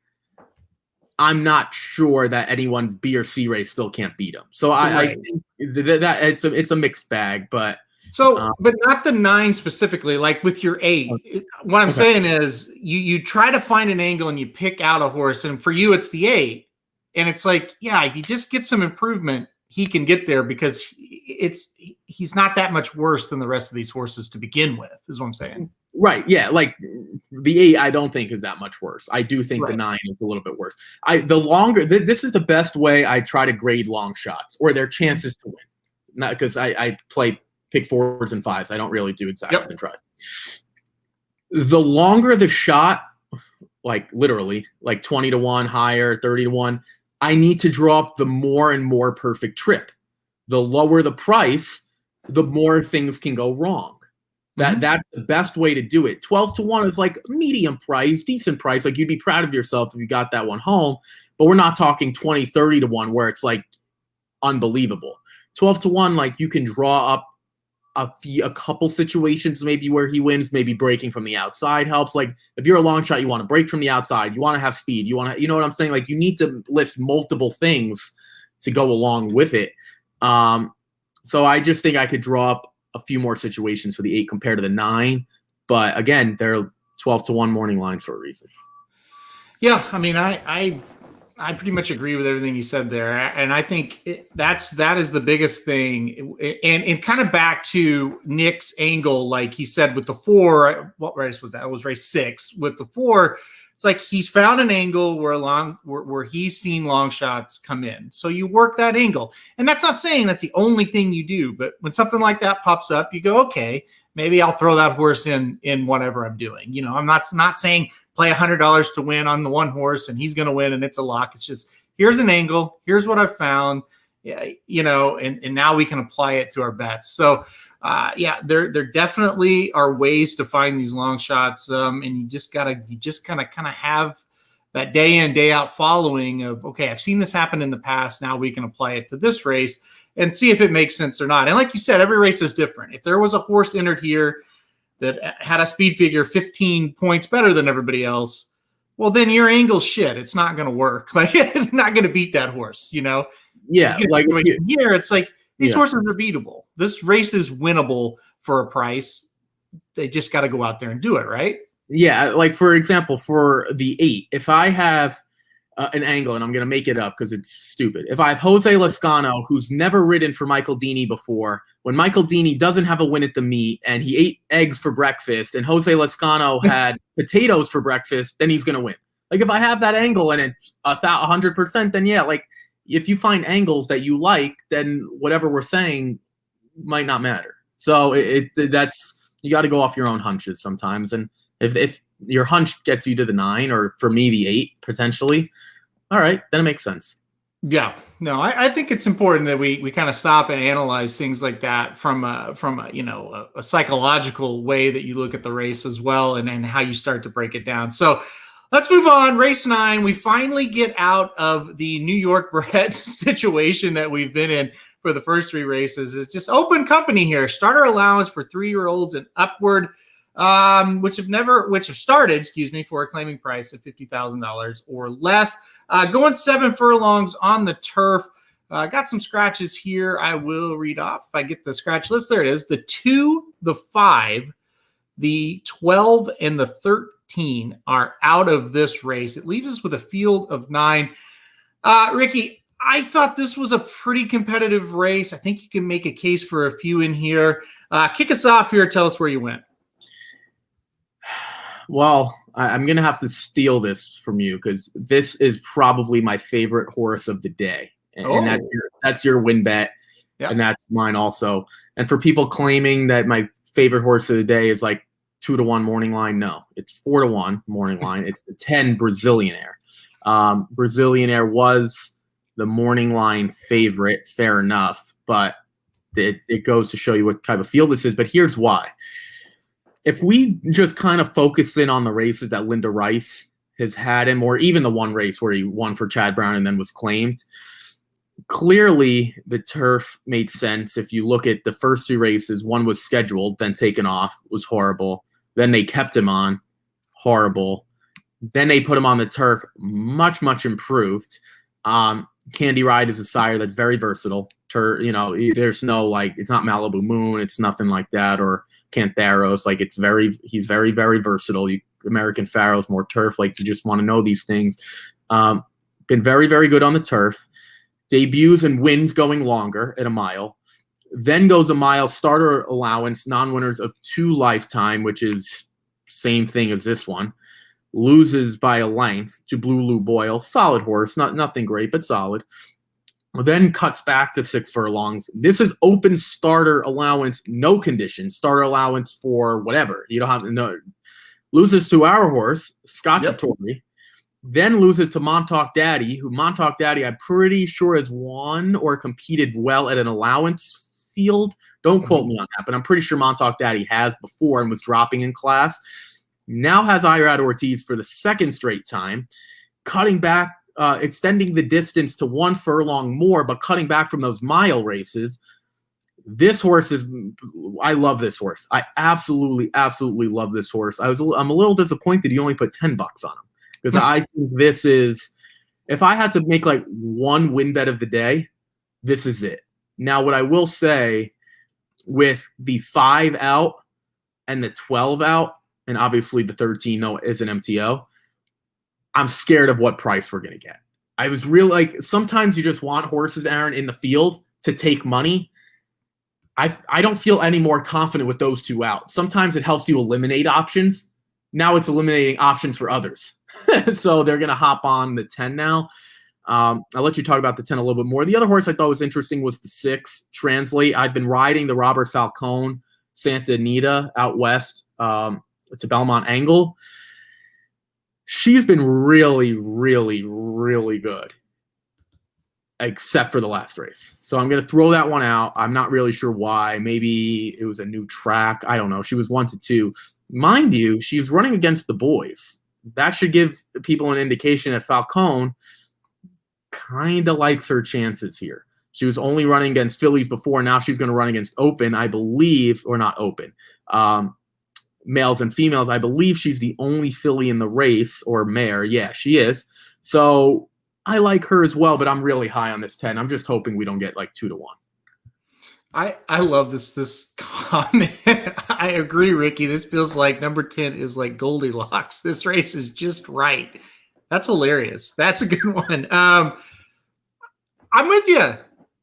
I'm not sure that anyone's B or C race still can't beat him. So I think that it's a mixed bag, but but not the 9 specifically. Like with your 8, what I'm saying is you try to find an angle and you pick out a horse, and for you it's the 8, and it's like, yeah, if you just get some improvement, he can get there because he's not that much worse than the rest of these horses to begin with, is what I'm saying. Right. Yeah. Like the 8, I don't think is that much worse. I do think the 9 is a little bit worse. This is the best way I try to grade long shots or their chances to win. Not because I pick 4s and 5s. I don't really do exacts and tries. The longer the shot, like literally like 20-1 higher, 30-1, I need to draw up the more and more perfect trip. The lower the price, the more things can go wrong. That's the best way to do it. 12-1 is like medium price, decent price. Like, you'd be proud of yourself if you got that one home, but we're not talking 20-30-1 where it's like unbelievable. 12-1, like, you can draw up a couple situations maybe where he wins, maybe breaking from the outside helps. Like, if you're a long shot, you want to break from the outside, you want to have speed, you know what I'm saying? Like, you need to list multiple things to go along with it. So I just think I could draw up a few more situations for the 8 compared to the 9. But again, they're 12-1 morning lines for a reason. Yeah, I mean, I pretty much agree with everything you said there, and I think that is the biggest thing. And kind of back to Nick's angle, like he said with the 4. What race was that? It was race 6 with the 4. It's like he's found an angle where he's seen long shots come in. So you work that angle. And that's not saying that's the only thing you do, but when something like that pops up, you go, okay, maybe I'll throw that horse in whatever I'm doing. You know, I'm not saying play $100 to win on the one horse and he's going to win and it's a lock. It's just, here's an angle. Here's what I've found. Yeah, you know, and now we can apply it to our bets. So there definitely are ways to find these long shots, and you just kind of have that day in, day out following of, okay, I've seen this happen in the past. Now we can apply it to this race and see if it makes sense or not. And like you said, every race is different. If there was a horse entered here that had a speed figure 15 points better than everybody else, well, then your angle's shit. It's not going to work. Like, it's not going to beat that horse, you know? Yeah. Like here, it's like, these horses are beatable. This race is winnable for a price. They just got to go out there and do it, right? Yeah, like for example, for the 8, if I have an angle, and I'm going to make it up because it's stupid. If I have Jose Lezcano, who's never ridden for Michael Dini before, when Michael Dini doesn't have a win at the meet and he ate eggs for breakfast and Jose Lezcano had potatoes for breakfast, then he's going to win. Like if I have that angle and it's 100%, then yeah, like if you find angles that you like, then whatever we're saying might not matter. So that's, you got to go off your own hunches sometimes. And if your hunch gets you to the 9, or for me, the 8 potentially, all right, then it makes sense. Yeah, no, I think it's important that we kind of stop and analyze things like that from a psychological way that you look at the race as well, and how you start to break it down. So let's move on. Race 9, we finally get out of the New York bred situation that we've been in for the first 3 races. It's just open company here. Starter allowance for 3-year-olds and upward, which have started, for a claiming price of $50,000 or less. Going 7 furlongs on the turf. Got some scratches here. I will read off if I get the scratch list. There it is. The 2, the 5, the 12, and the 13 are out of this race. It leaves us with a field of 9. Ricky, I thought this was a pretty competitive race. I think you can make a case for a few in here. Kick us off here. Tell us where you went. Well, I'm going to have to steal this from you because this is probably my favorite horse of the day. And that's your win bet. Yep. And that's mine also. And for people claiming that my favorite horse of the day is like 2-1 morning line, no, it's 4-1 morning line. It's the 10 Brazilianaire. Brazilianaire was the morning line favorite, fair enough, but it goes to show you what type of field this is. But here's why. If we just kind of focus in on the races that Linda Rice has had him, or even the one race where he won for Chad Brown and then was claimed, clearly the turf made sense. If you look at the first 2 races, one was scheduled, then taken off, was horrible. Then they kept him on, horrible. Then they put him on the turf, much, much improved. Candy Ride is a sire that's very versatile. There's no, like, it's not Malibu Moon, it's nothing like that, or Cantheros. Like, he's very, very versatile. American Pharaoh's more turf. Like, you just want to know these things. Been very, very good on the turf. Debuts and wins going longer at a mile. Then goes a mile starter allowance, non-winners of 2 lifetime, which is same thing as this one. Loses by a length to Blue Lou Boyle. Solid horse, nothing great, but solid. Then cuts back to 6 furlongs. This is open starter allowance, no condition. Starter allowance for whatever. You don't have to know. Loses to our horse, Scotchatory. Yep. Then loses to Montauk Daddy, who Montauk Daddy I'm pretty sure has won or competed well at an allowance field. Don't quote me on that, but I'm pretty sure Montauk Daddy has before and was dropping in class. Now has Irad Ortiz for the 2nd straight time, cutting back, extending the distance to 1 furlong more, but cutting back from those mile races. This horse I love this horse. I absolutely, absolutely love this horse. I'm a little disappointed you only put $10 on him, because I think this is, if I had to make like one win bet of the day, this is it. Now, what I will say, with the 5 out and the 12 out, and obviously the 13 is an MTO, I'm scared of what price we're going to get. I was like, sometimes you just want horses, Aaron, in the field to take money. I don't feel any more confident with those 2 out. Sometimes it helps you eliminate options. now it's eliminating options for others. So they're going to hop on the 10 now. I'll let you talk about the 10 a little bit more. The other horse I thought was interesting was the 6, Translate. I've been riding the Robert Falcone Santa Anita out west. It's a Belmont Angle. She's been really, really, really good, except for the last race. So I'm going to throw that one out. I'm not really sure why. Maybe it was a new track. I don't know. She was 1-2. Mind you, she's running against the boys. That should give people an indication that Falcone kind of likes her chances here. She was only running against fillies before. Now she's going to run against open, I believe, or not open, males and females. I believe she's the only filly in the race, or mare. Yeah, she is. So I like her as well, but I'm really high on this 10. I'm just hoping we don't get like 2-1. I love this comment. I agree, Ricky. This feels like number 10 is like Goldilocks. This race is just right. That's hilarious. That's a good one. I'm with you.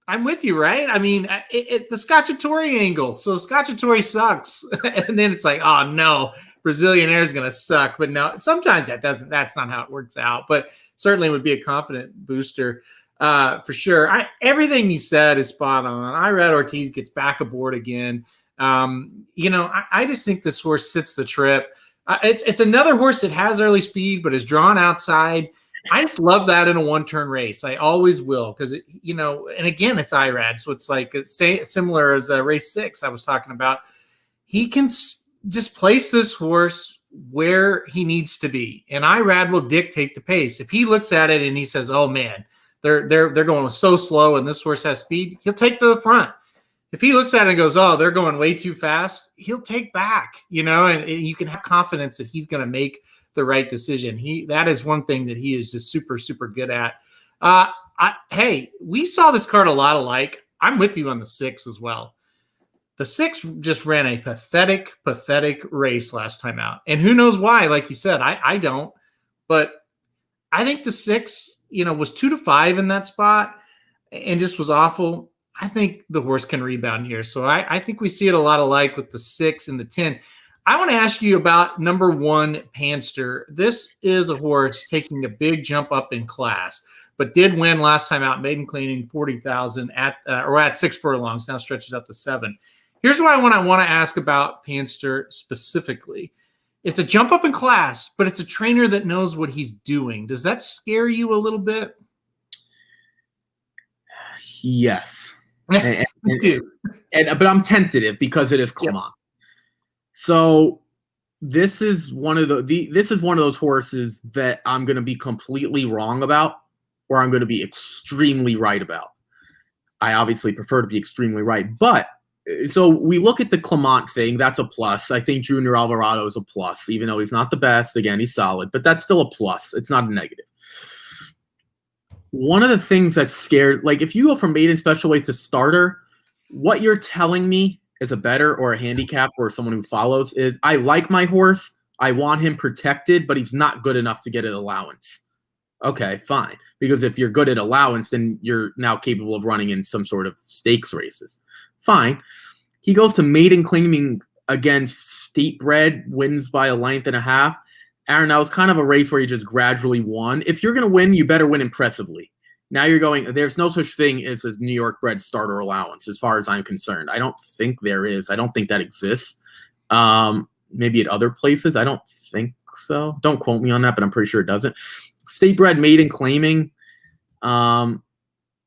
I'm with you, right? I mean, the Scotchatory angle. So Scotchatory sucks. And then it's like, oh no, Brazilian Air is going to suck. But no, sometimes that's not how it works out. But certainly would be a confident booster for sure. Everything you said is spot on. Irad Ortiz gets back aboard again. I just think this horse sits the trip. It's another horse that has early speed, but is drawn outside. I just love that in a one-turn race. I always will because, and again, it's Irad. So it's like similar as race 6 I was talking about. He can just place this horse where he needs to be, and Irad will dictate the pace. If he looks at it and he says, oh, man, they're going so slow and this horse has speed, he'll take to the front. If he looks at it and goes, oh, they're going way too fast, he'll take back, and you can have confidence that he's going to make the right decision. That is one thing that he is just super, super good at. Hey, we saw this card a lot alike. I'm with you on the 6 as well. The 6 just ran a pathetic race last time out. And who knows why, like you said, I don't. But I think the 6, was 2-5 in that spot and just was awful. I think the horse can rebound here. So I think we see it a lot alike with the 6 and the 10. I want to ask you about number 1, Panster. This is a horse taking a big jump up in class, but did win last time out, maiden cleaning 40,000 at 6 furlongs, now stretches out to 7. Here's what I want to ask about Panster specifically. It's a jump up in class, but it's a trainer that knows what he's doing. Does that scare you a little bit? Yes. But I'm tentative because it is Clement. Yep. So this is one of those horses that I'm going to be completely wrong about, or I'm going to be extremely right about. I obviously prefer to be extremely right, but so we look at the Clement thing. That's a plus. I think Junior Alvarado is a plus, even though he's not the best. Again, he's solid, but that's still a plus. It's not a negative. One of the things that's scared, like if you go from maiden special weight to starter, what you're telling me as a bettor or a handicap or someone who follows is I like my horse. I want him protected, but he's not good enough to get an allowance. Okay, fine. Because if you're good at allowance, then you're now capable of running in some sort of stakes races. Fine. He goes to maiden claiming against State Bred, wins by a length and a half. Aaron, that was kind of a race where he just gradually won. If you're going to win, you better win impressively. Now you're going, there's no such thing as a New York bred starter allowance as far as I'm concerned. I don't think there is. I don't think that exists. Maybe at other places. I don't think so. Don't quote me on that, but I'm pretty sure it doesn't. State bred maiden claiming.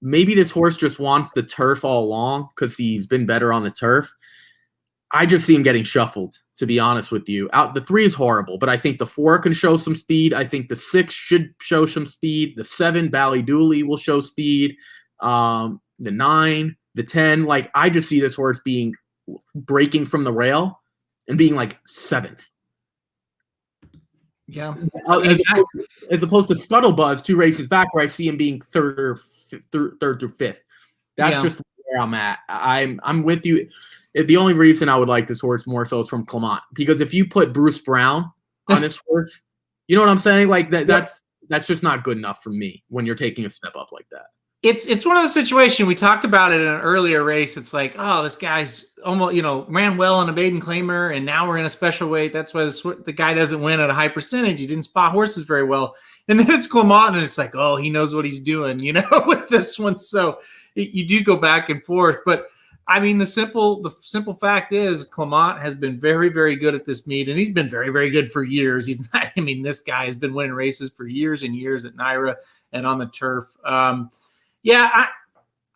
Maybe this horse just wants the turf all along because he's been better on the turf. I just see him getting shuffled, to be honest with you. The 3 is horrible, but I think the 4 can show some speed. I think the 6 should show some speed. The 7, Ballydooley, will show speed. The 9, the 10. Like, I just see this horse breaking from the rail and being like 7th. Yeah. As opposed to Scuttlebuzz 2 races back where I see him being third through 5th. That's just where I'm at. I'm with you. The only reason I would like this horse more so is from Clement, because if you put Bruce Brown on this horse, you know what I'm saying? Like that's just not good enough for me when you're taking a step up like that. It's one of the situations we talked about it in an earlier race. It's like, oh, this guy's almost, ran well in a maiden claimer, and now we're in a special weight. That's why the guy doesn't win at a high percentage. He didn't spot horses very well. And then it's Clement, and it's like, oh, he knows what he's doing, with this one. So you do go back and forth. But I mean, the simple fact is Clement has been very, very good at this meet, and he's been very, very good for years. He's not, this guy has been winning races for years and years at NYRA and on the turf. Yeah,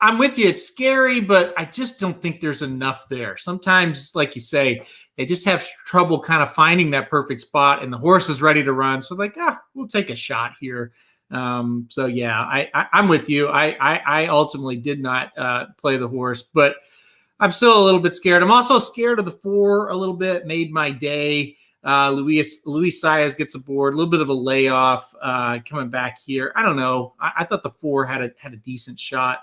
I'm with you. It's scary, but I just don't think there's enough there. Sometimes, like you say, they just have trouble kind of finding that perfect spot, and the horse is ready to run. So like, we'll take a shot here. So yeah, I'm with you. I ultimately did not play the horse, but I'm still a little bit scared. I'm also scared of the 4 a little bit. Made my day. Luis Saez gets aboard, a little bit of a layoff coming back here. I don't know. I thought the 4 had a decent shot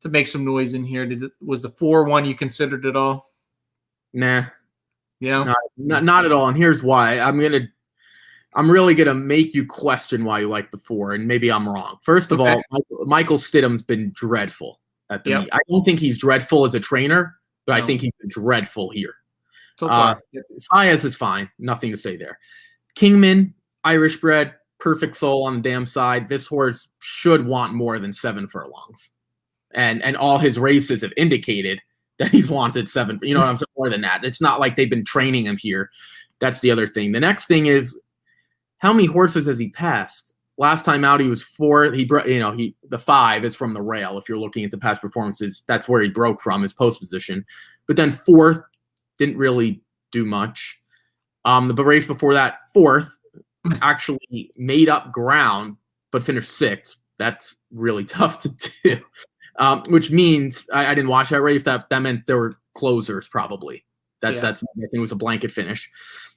to make some noise in here. Was the 4 one you considered at all? Nah. Yeah. Not at all. And here's why. I'm really gonna make you question why you like the 4, and maybe I'm wrong. First of all, Michael Stidham's been dreadful at the meet. I don't think he's dreadful as a trainer, but I think he's been dreadful here. Saez is fine. Nothing to say there. Kingman, Irish bred, perfect soul on the damn side. This horse should want more than 7 furlongs. And all his races have indicated that he's wanted 7. You know what I'm saying? More than that. It's not like they've been training him here. That's the other thing. The next thing is, how many horses has he passed? Last time out, he was 4th. The 5 is from the rail. If you're looking at the past performances, that's where he broke from, his post position. But then 4th, didn't really do much. The race before that, 4th, actually made up ground, but finished 6th. That's really tough to do. Which means I didn't watch that race. That meant there were closers probably. That's, I think it was a blanket finish.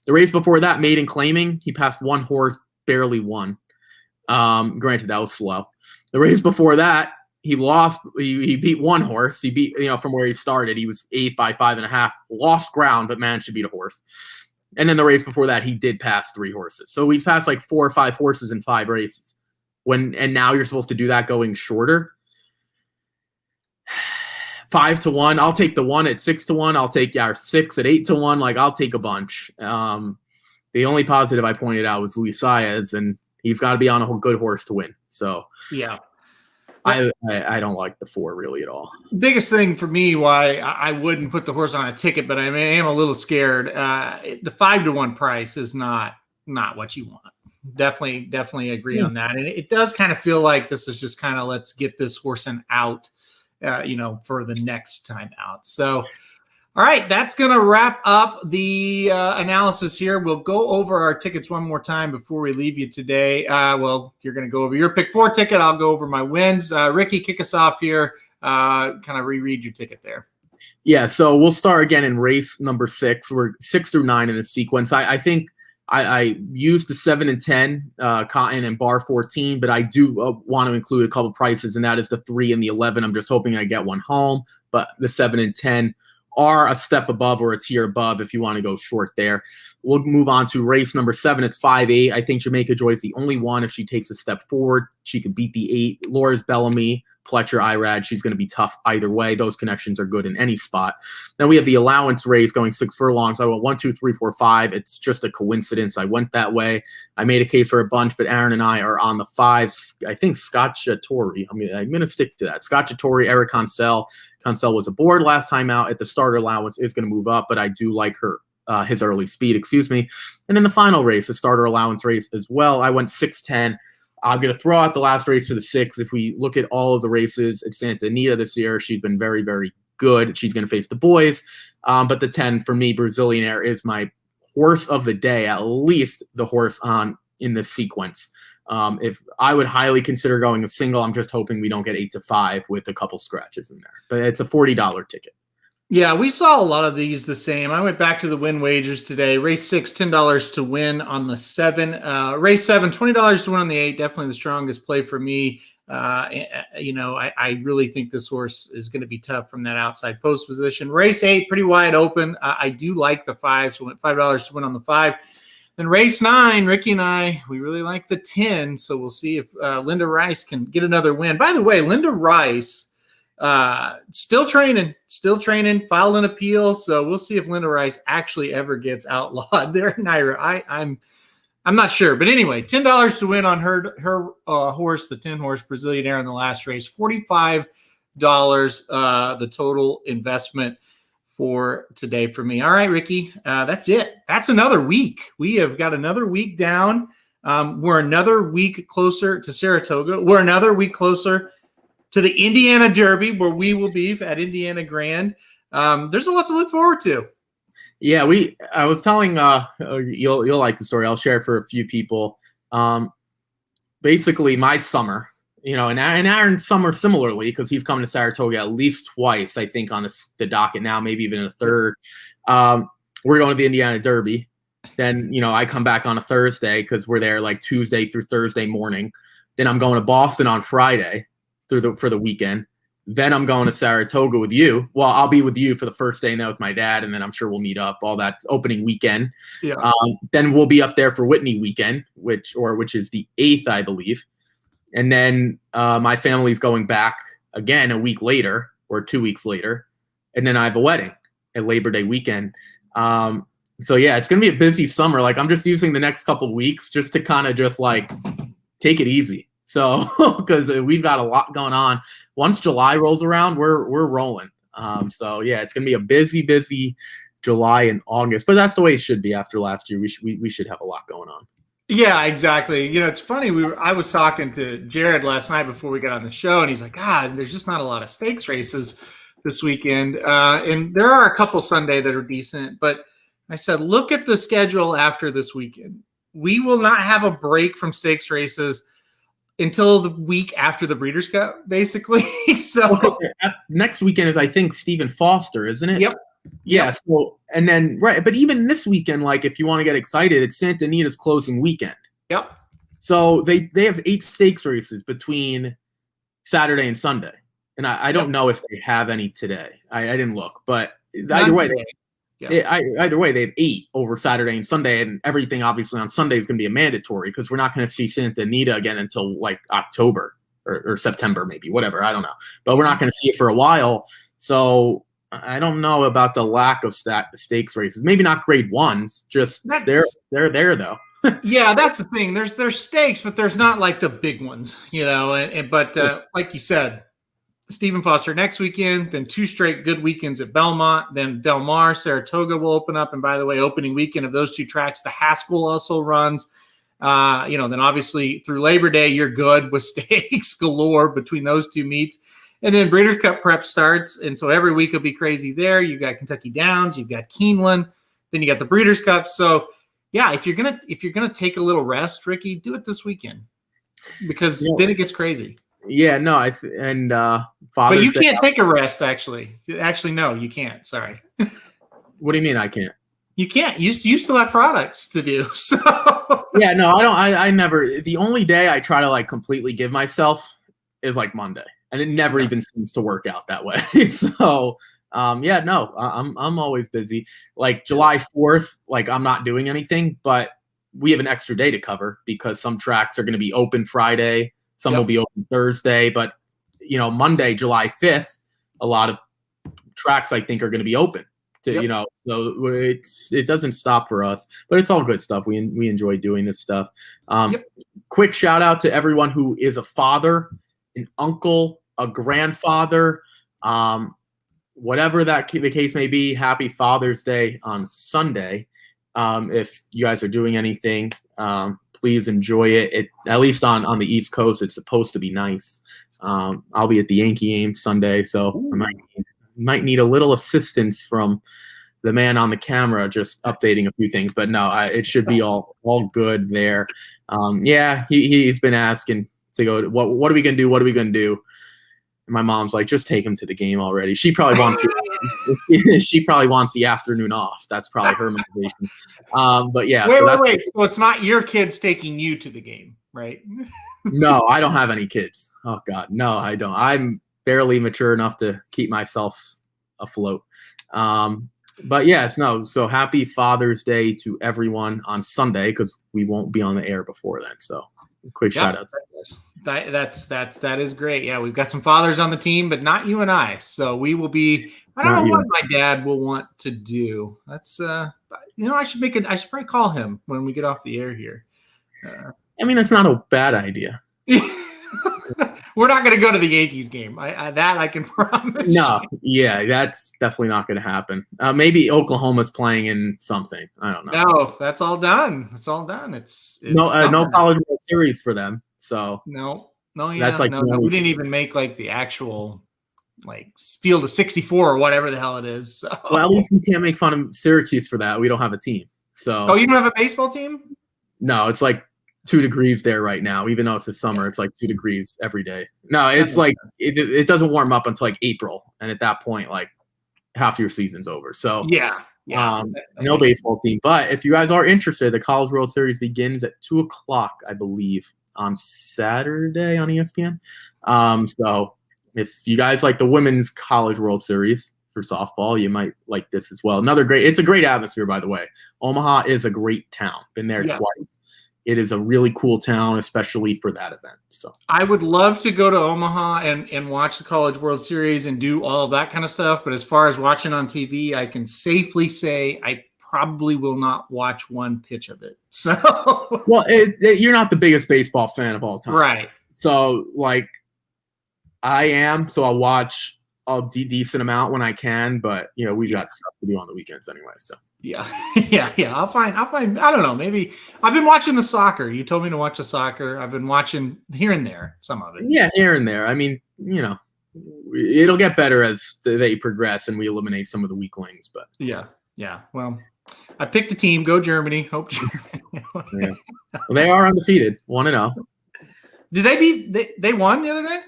The race before that, maiden claiming, he passed 1 horse, barely won. Granted, that was slow. The race before that, he lost. He beat 1 horse. He beat, from where he started. He was 8th by 5.5. Lost ground, but managed to beat a horse. And then the race before that, he did pass 3 horses. So he's passed like 4 or 5 horses in 5 races. And now you're supposed to do that going shorter. 5-1. I'll take the 1 at 6-1. I'll take 6 at 8-1. Like, I'll take a bunch. The only positive I pointed out was Luis Saez, and he's got to be on a good horse to win. So yeah. I don't like the 4 really at all. Biggest thing for me why I wouldn't put the horse on a ticket, but I am a little scared. The 5-1 price is not what you want. Definitely agree on that. And it does kind of feel like this is just kind of, let's get this horse out, for the next time out. So, all right, that's going to wrap up the analysis here. We'll go over our tickets one more time before we leave you today. You're going to go over your pick 4 ticket. I'll go over my wins. Ricky, kick us off here. Kind of reread your ticket there. Yeah, so we'll start again in race number 6. We're 6 through 9 in the sequence. I think I used the 7 and 10 Cotton and bar 14, but I do want to include a couple prices, and that is the 3 and the 11. I'm just hoping I get one home, but the 7 and 10 are a step above or a tier above if you want to go short there. We'll move on to race number 7. It's 5-8. I think Jamaica Joy is the only one. If she takes a step forward, she could beat the 8. Laura's Bellamy, Pletcher, Irad. She's going to be tough either way. Those connections are good in any spot. Then we have the allowance race going 6 furlongs. I went 1, 2, 3, 4, 5. It's just a coincidence. I went that way. I made a case for a bunch, but Aaron and I are on the 5s. I think Scotchatori. I'm going to stick to that. Scotchatori, Eric Consell. Consell was aboard last time out at the starter allowance, is going to move up, but I do like his early speed, And then the final race, the starter allowance race as well. I went 6-10. I'm going to throw out the last race for the 6. If we look at all of the races at Santa Anita this year, she's been very, very good. She's going to face the boys. But the 10 for me, Brazilian Air, is my horse of the day, at least the horse in this sequence. If I would highly consider going a single, I'm just hoping we don't get 8-5 with a couple scratches in there. But it's a $40 ticket. Yeah, we saw a lot of these the same. I went back to the win wagers today. Race 6, $10 to win on the 7. Race 7, $20 to win on the 8. Definitely the strongest play for me. I really think this horse is going to be tough from that outside post position. Race 8, pretty wide open. I do like the 5, so went $5 to win on the 5. Then race 9, Ricky and I, we really like the 10, so we'll see if Linda Rice can get another win. By the way, Linda Rice still training, filed an appeal, so we'll see if Linda Rice actually ever gets outlawed there, Naira. I'm not sure, but anyway, $10 to win on her horse, the 10-horse Brazilian Air in the last race, $45 the total investment for today for me. All right, Ricky, that's it. That's another week. We have got another week down. We're another week closer to Saratoga. We're another week closer to the Indiana Derby, where we will be at Indiana Grand. There's a lot to look forward to. Yeah, I was telling you'll like the story. I'll share it for a few people. Basically, my summer, and Aaron's summer similarly, because he's coming to Saratoga at least twice, I think, on the docket now, maybe even a third. We're going to the Indiana Derby. Then, I come back on a Thursday because we're there like Tuesday through Thursday morning. Then I'm going to Boston on Friday for the weekend. Then I'm going to Saratoga with you. Well, I'll be with you for the first day now with my dad, and then I'm sure we'll meet up all that opening weekend. Yeah. Then we'll be up there for Whitney weekend, which is the 8th, I believe. And then my family's going back again a week later or 2 weeks later. And then I have a wedding at Labor Day weekend. So, yeah, it's going to be a busy summer. Like, I'm just using the next couple of weeks just to kind of just, like, take it easy. So, because we've got a lot going on. Once July rolls around, we're rolling. So, yeah, it's going to be a busy July and August. But that's the way it should be after last year. We should have a lot going on. Yeah, exactly. It's funny. I was talking to Jared last night before we got on the show, and he's like, God, there's just not a lot of stakes races this weekend. And there are a couple Sunday that are decent. But I said, look at the schedule after this weekend. We will not have a break from stakes races until the week after the Breeders' Cup, basically. So next weekend is, I think, Stephen Foster, isn't it? Yep. Yeah. So, and then, right. But even this weekend, like, if you want to get excited, it's Santa Anita's closing weekend. Yep. So they have 8 stakes races between Saturday and Sunday. And I don't know if they have any today. I didn't look, but either way, either way, they have 8 over Saturday and Sunday, and everything obviously on Sunday is going to be a mandatory because we're not going to see Santa Anita again until like October or September, maybe, whatever. I don't know, but we're not going to see it for a while. So I don't know about the lack of stakes races. Maybe not grade ones, just they're there though. Yeah, that's the thing. There's stakes, but there's not like the big ones, but like you said, Stephen Foster next weekend, then 2 straight good weekends at Belmont, then Del Mar, Saratoga will open up. And by the way, opening weekend of those 2 tracks, the Haskell also runs. Then obviously through Labor Day, you're good with stakes galore between those 2 meets. And then Breeders' Cup prep starts. And so every week will be crazy there. You've got Kentucky Downs, you've got Keeneland, then you got the Breeders' Cup. So yeah, if you're gonna take a little rest, Ricky, do it this weekend because then it gets crazy. Yeah, no, but you can't take a rest. Actually, no, you can't. Sorry. What do you mean I can't? You can't. You still have products to do. So yeah, no, I don't. I never. The only day I try to like completely give myself is like Monday, and it never even seems to work out that way. So yeah, no, I'm always busy. Like July 4th, like I'm not doing anything, but we have an extra day to cover because some tracks are going to be open Friday. Some will be open Thursday, but Monday, July 5th, a lot of tracks I think are going to be open. So it doesn't stop for us, but it's all good stuff. We enjoy doing this stuff. Quick shout out to everyone who is a father, an uncle, a grandfather, whatever the case may be. Happy Father's Day on Sunday. If you guys are doing anything, please enjoy it. At least on the East Coast, it's supposed to be nice. I'll be at the Yankee game Sunday, so I might need a little assistance from the man on the camera, just updating a few things. But no, it should be all good there. Yeah, he's been asking to go. What are we gonna do? What are we gonna do? And my mom's like, just take him to the game already. She probably wants the afternoon off. That's probably her motivation. But yeah. Wait. So it's not your kids taking you to the game, right? No, I don't have any kids. Oh God, no, I don't. I'm barely mature enough to keep myself afloat. But yes, no. So happy Father's Day to everyone on Sunday because we won't be on the air before then. So quick shout out. That is great. Yeah, we've got some fathers on the team, but not you and I. So we will be. I don't know what my dad will want to do. That's I should probably call him when we get off the air here. I mean, it's not a bad idea. We're not going to go to the Yankees game. I can promise. No, yeah, that's definitely not going to happen. Maybe Oklahoma's playing in something. I don't know. No, that's all done. It's all done. It's no College World Series for them. So no. Yeah, that's like no. We didn't even make like the actual like field of 64 or whatever the hell it is. So. Well, at least we can't make fun of Syracuse for that. We don't have a team. So you don't have a baseball team? No, it's like 2 degrees there right now. Even though it's the summer, it's like 2 degrees every day. No, it's like it doesn't warm up until like April, and at that point, like half your season's over. So no baseball team. But if you guys are interested, the College World Series begins at 2:00, I believe, on Saturday on ESPN. So if you guys like the Women's College World Series for softball, you might like this as well. It's a great atmosphere, by the way. Omaha is a great town. Been there twice. It is a really cool town, especially for that event. So I would love to go to Omaha and watch the College World Series and do all of that kind of stuff. But as far as watching on TV, I can safely say I probably will not watch one pitch of it. So, well, you're not the biggest baseball fan of all time, right? So, like, I am. So I'll watch a decent amount when I can. But we got stuff to do on the weekends anyway. So. Yeah. I'll find. I don't know. Maybe I've been watching the soccer. You told me to watch the soccer. I've been watching here and there, some of it. Yeah, here and there. I mean, it'll get better as they progress and we eliminate some of the weaklings. But yeah. Well, I picked a team. Go Germany. Hope Germany. Yeah. Well, they are undefeated, 1-0. Did they beat? They won the other day.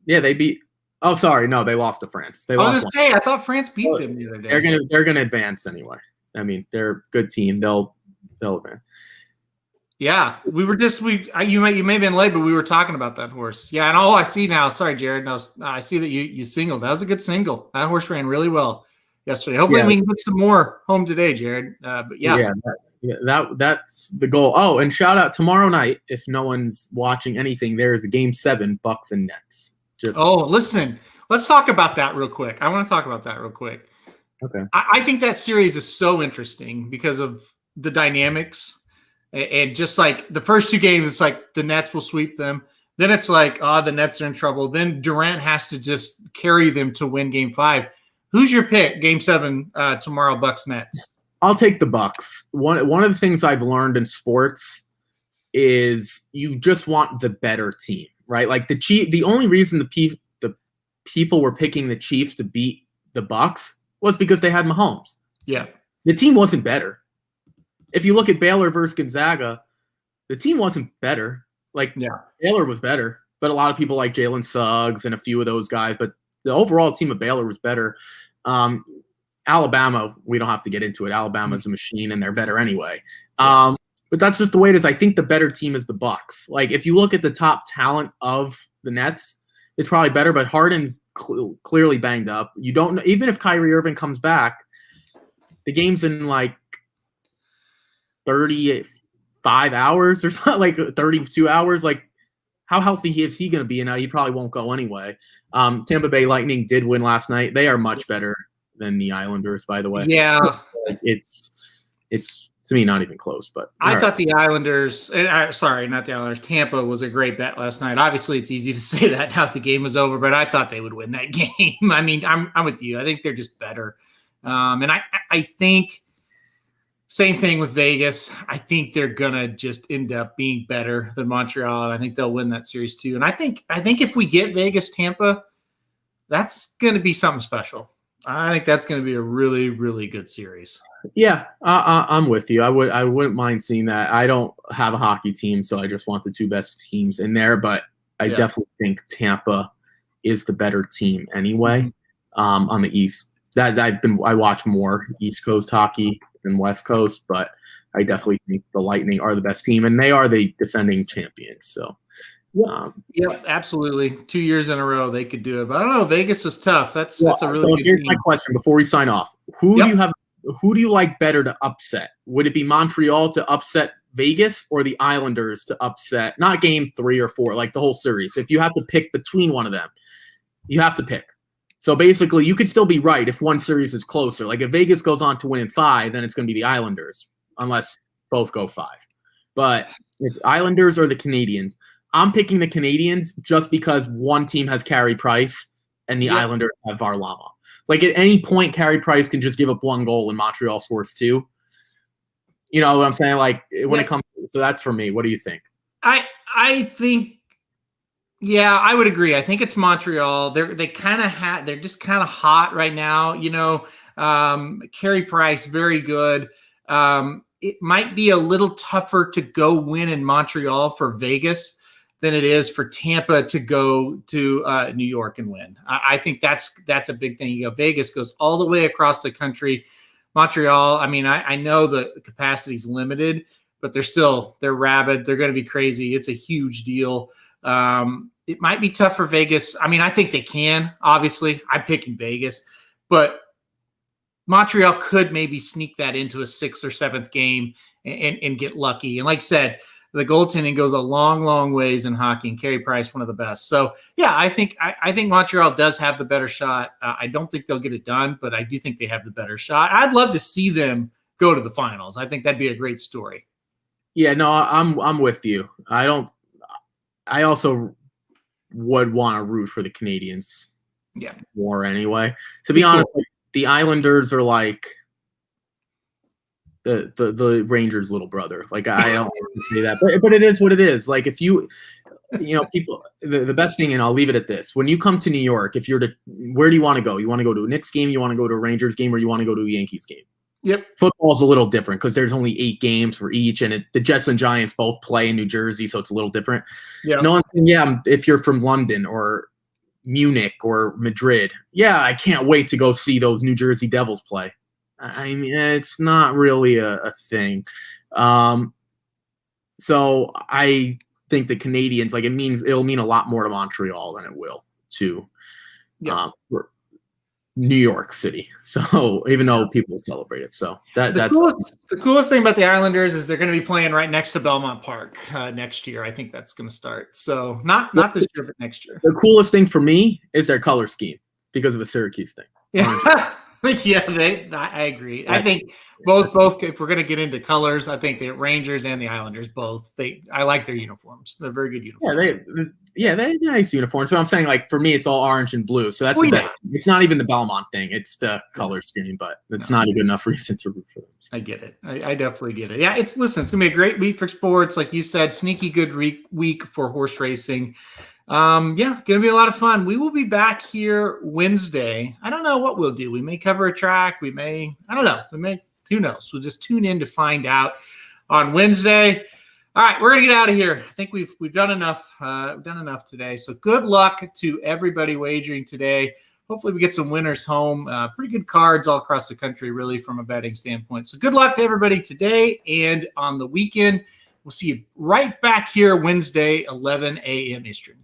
Yeah, they beat. Oh, sorry, no, they lost to France. I was just saying, I thought France beat them the other day. They're gonna advance anyway. I mean, they're a good team. They'll advance. Yeah, you may have been late, but we were talking about that horse. Yeah, and I see now. Sorry, Jared. No, I see that you singled. That was a good single. That horse ran really well yesterday. Hopefully, we can put some more home today, Jared. But that's the goal. Oh, and shout out tomorrow night. If no one's watching anything, there is a Game 7, Bucks and Nets. Listen, let's talk about that real quick. I want to talk about that real quick. Okay. I think that series is so interesting because of the dynamics and just like the first 2 games, it's like the Nets will sweep them. Then it's like, the Nets are in trouble. Then Durant has to just carry them to win Game 5. Who's your pick? Game 7 tomorrow, Bucks Nets. I'll take the Bucks. One of the things I've learned in sports is you just want the better team, right? Like the only reason the people were picking the Chiefs to beat the Bucks was because they had Mahomes. Yeah. The team wasn't better. If you look at Baylor versus Gonzaga, the team wasn't better. Baylor was better, but a lot of people like Jalen Suggs and a few of those guys, but the overall team of Baylor was better. Alabama, we don't have to get into it. Alabama's a machine and they're better anyway. But that's just the way it is. I think the better team is the Bucks. Like if you look at the top talent of the Nets, it's probably better, but Harden's clearly banged up. You don't know, even if Kyrie Irving comes back, the game's in like 35 hours or something, like 32 hours. Like how healthy is he going to be? And he probably won't go anyway. Tampa Bay Lightning did win last night. They are much better than the Islanders, by the way. Yeah. It's to me not even close, but I thought the Islanders, sorry, not the Islanders, Tampa was a great bet last night. Obviously, it's easy to say that now that the game was over, but I thought they would win that game. I mean, I'm with you. I think they're just better. And I think same thing with Vegas. I think they're going to just end up being better than Montreal, and I think they'll win that series too. And I think if we get Vegas-Tampa, that's going to be something special. I think that's going to be a really, really good series. Yeah, I'm with you. I wouldn't mind seeing that. I don't have a hockey team, so I just want the 2 best teams in there. But I definitely think Tampa is the better team anyway. On the East, I watch more East Coast hockey than West Coast, but I definitely think the Lightning are the best team, and they are the defending champions. So. Yeah, absolutely. 2 years in a row they could do it, but I don't know. Vegas is tough. That's a really good here's team. My question before we sign off: Who do you have who do you like better to upset? Would it be Montreal to upset Vegas or the Islanders to upset, not game 3 or 4, like the whole series? If you have to pick between one of them, you have to pick. So basically, you could still be right if one series is closer. Like if Vegas goes on to win in 5, then it's going to be the Islanders, unless both go 5. But if Islanders or the Canadiens, I'm picking the Canadiens just because one team has Carey Price and the Islanders have Varlamov. Like at any point, Carey Price can just give up 1 goal and Montreal scores 2. You know what I'm saying? Like when it comes to, so that's for me. What do you think? I think, yeah, I would agree. I think it's Montreal. They're just kind of hot right now. You know, Carey Price, very good. It might be a little tougher to go win in Montreal for Vegas than it is for Tampa to go to New York and win. I think that's a big thing. You go, Vegas goes all the way across the country. Montreal, I mean, I know the capacity is limited, but they're rabid. They're going to be crazy. It's a huge deal. It might be tough for Vegas. I mean, I think they can, obviously. I'm picking Vegas, but Montreal could maybe sneak that into a 6th or 7th game and get lucky. And like I said, the goaltending goes a long, long ways in hockey, and Carey Price, one of the best. So, yeah, I think Montreal does have the better shot. I don't think they'll get it done, but I do think they have the better shot. I'd love to see them go to the finals. I think that'd be a great story. Yeah, no, I'm with you. I also would want to root for the Canadiens. Yeah, more anyway. To be honest, the Islanders are like the Rangers' little brother. Like I don't say that, but it is what it is. Like if you people, the best thing, and I'll leave it at this: when you come to New York, where do you want to go? You want to go to a Knicks game, you want to go to a Rangers game, or you want to go to a Yankees game? Yep. Football's a little different because there's only 8 games for each, and the Jets and Giants both play in New Jersey, so it's a little different. Yeah. No, if you're from London or Munich or Madrid, yeah, I can't wait to go see those New Jersey Devils play. I mean, it's not really a thing. So I think the Canadiens, like it'll mean a lot more to Montreal than it will to New York City. So even though people celebrate it, so that's the coolest thing about the Islanders is they're going to be playing right next to Belmont Park next year. I think that's going to start. So not this year, but next year. The coolest thing for me is their color scheme because of a Syracuse thing. Yeah. Yeah, I agree. I think both. If we're going to get into colors, I think the Rangers and the Islanders both. I like their uniforms. They're very good uniforms. They're nice uniforms. But I'm saying, like for me, it's all orange and blue. So that's it's not even the Belmont thing. It's the color scheme, but it's not a good enough reason to root for them. So. I get it. I definitely get it. Yeah, it's going to be a great week for sports, like you said. Sneaky good week for horse racing. Gonna be a lot of fun. We will be back here Wednesday. I don't know what we'll do. We may cover a track. I don't know. Who knows? We'll just tune in to find out on Wednesday. All right, we're gonna get out of here. I think we've done enough. We've done enough today. So good luck to everybody wagering today. Hopefully we get some winners home. Pretty good cards all across the country, really, from a betting standpoint. So good luck to everybody today and on the weekend. We'll see you right back here Wednesday, 11 a.m. Eastern.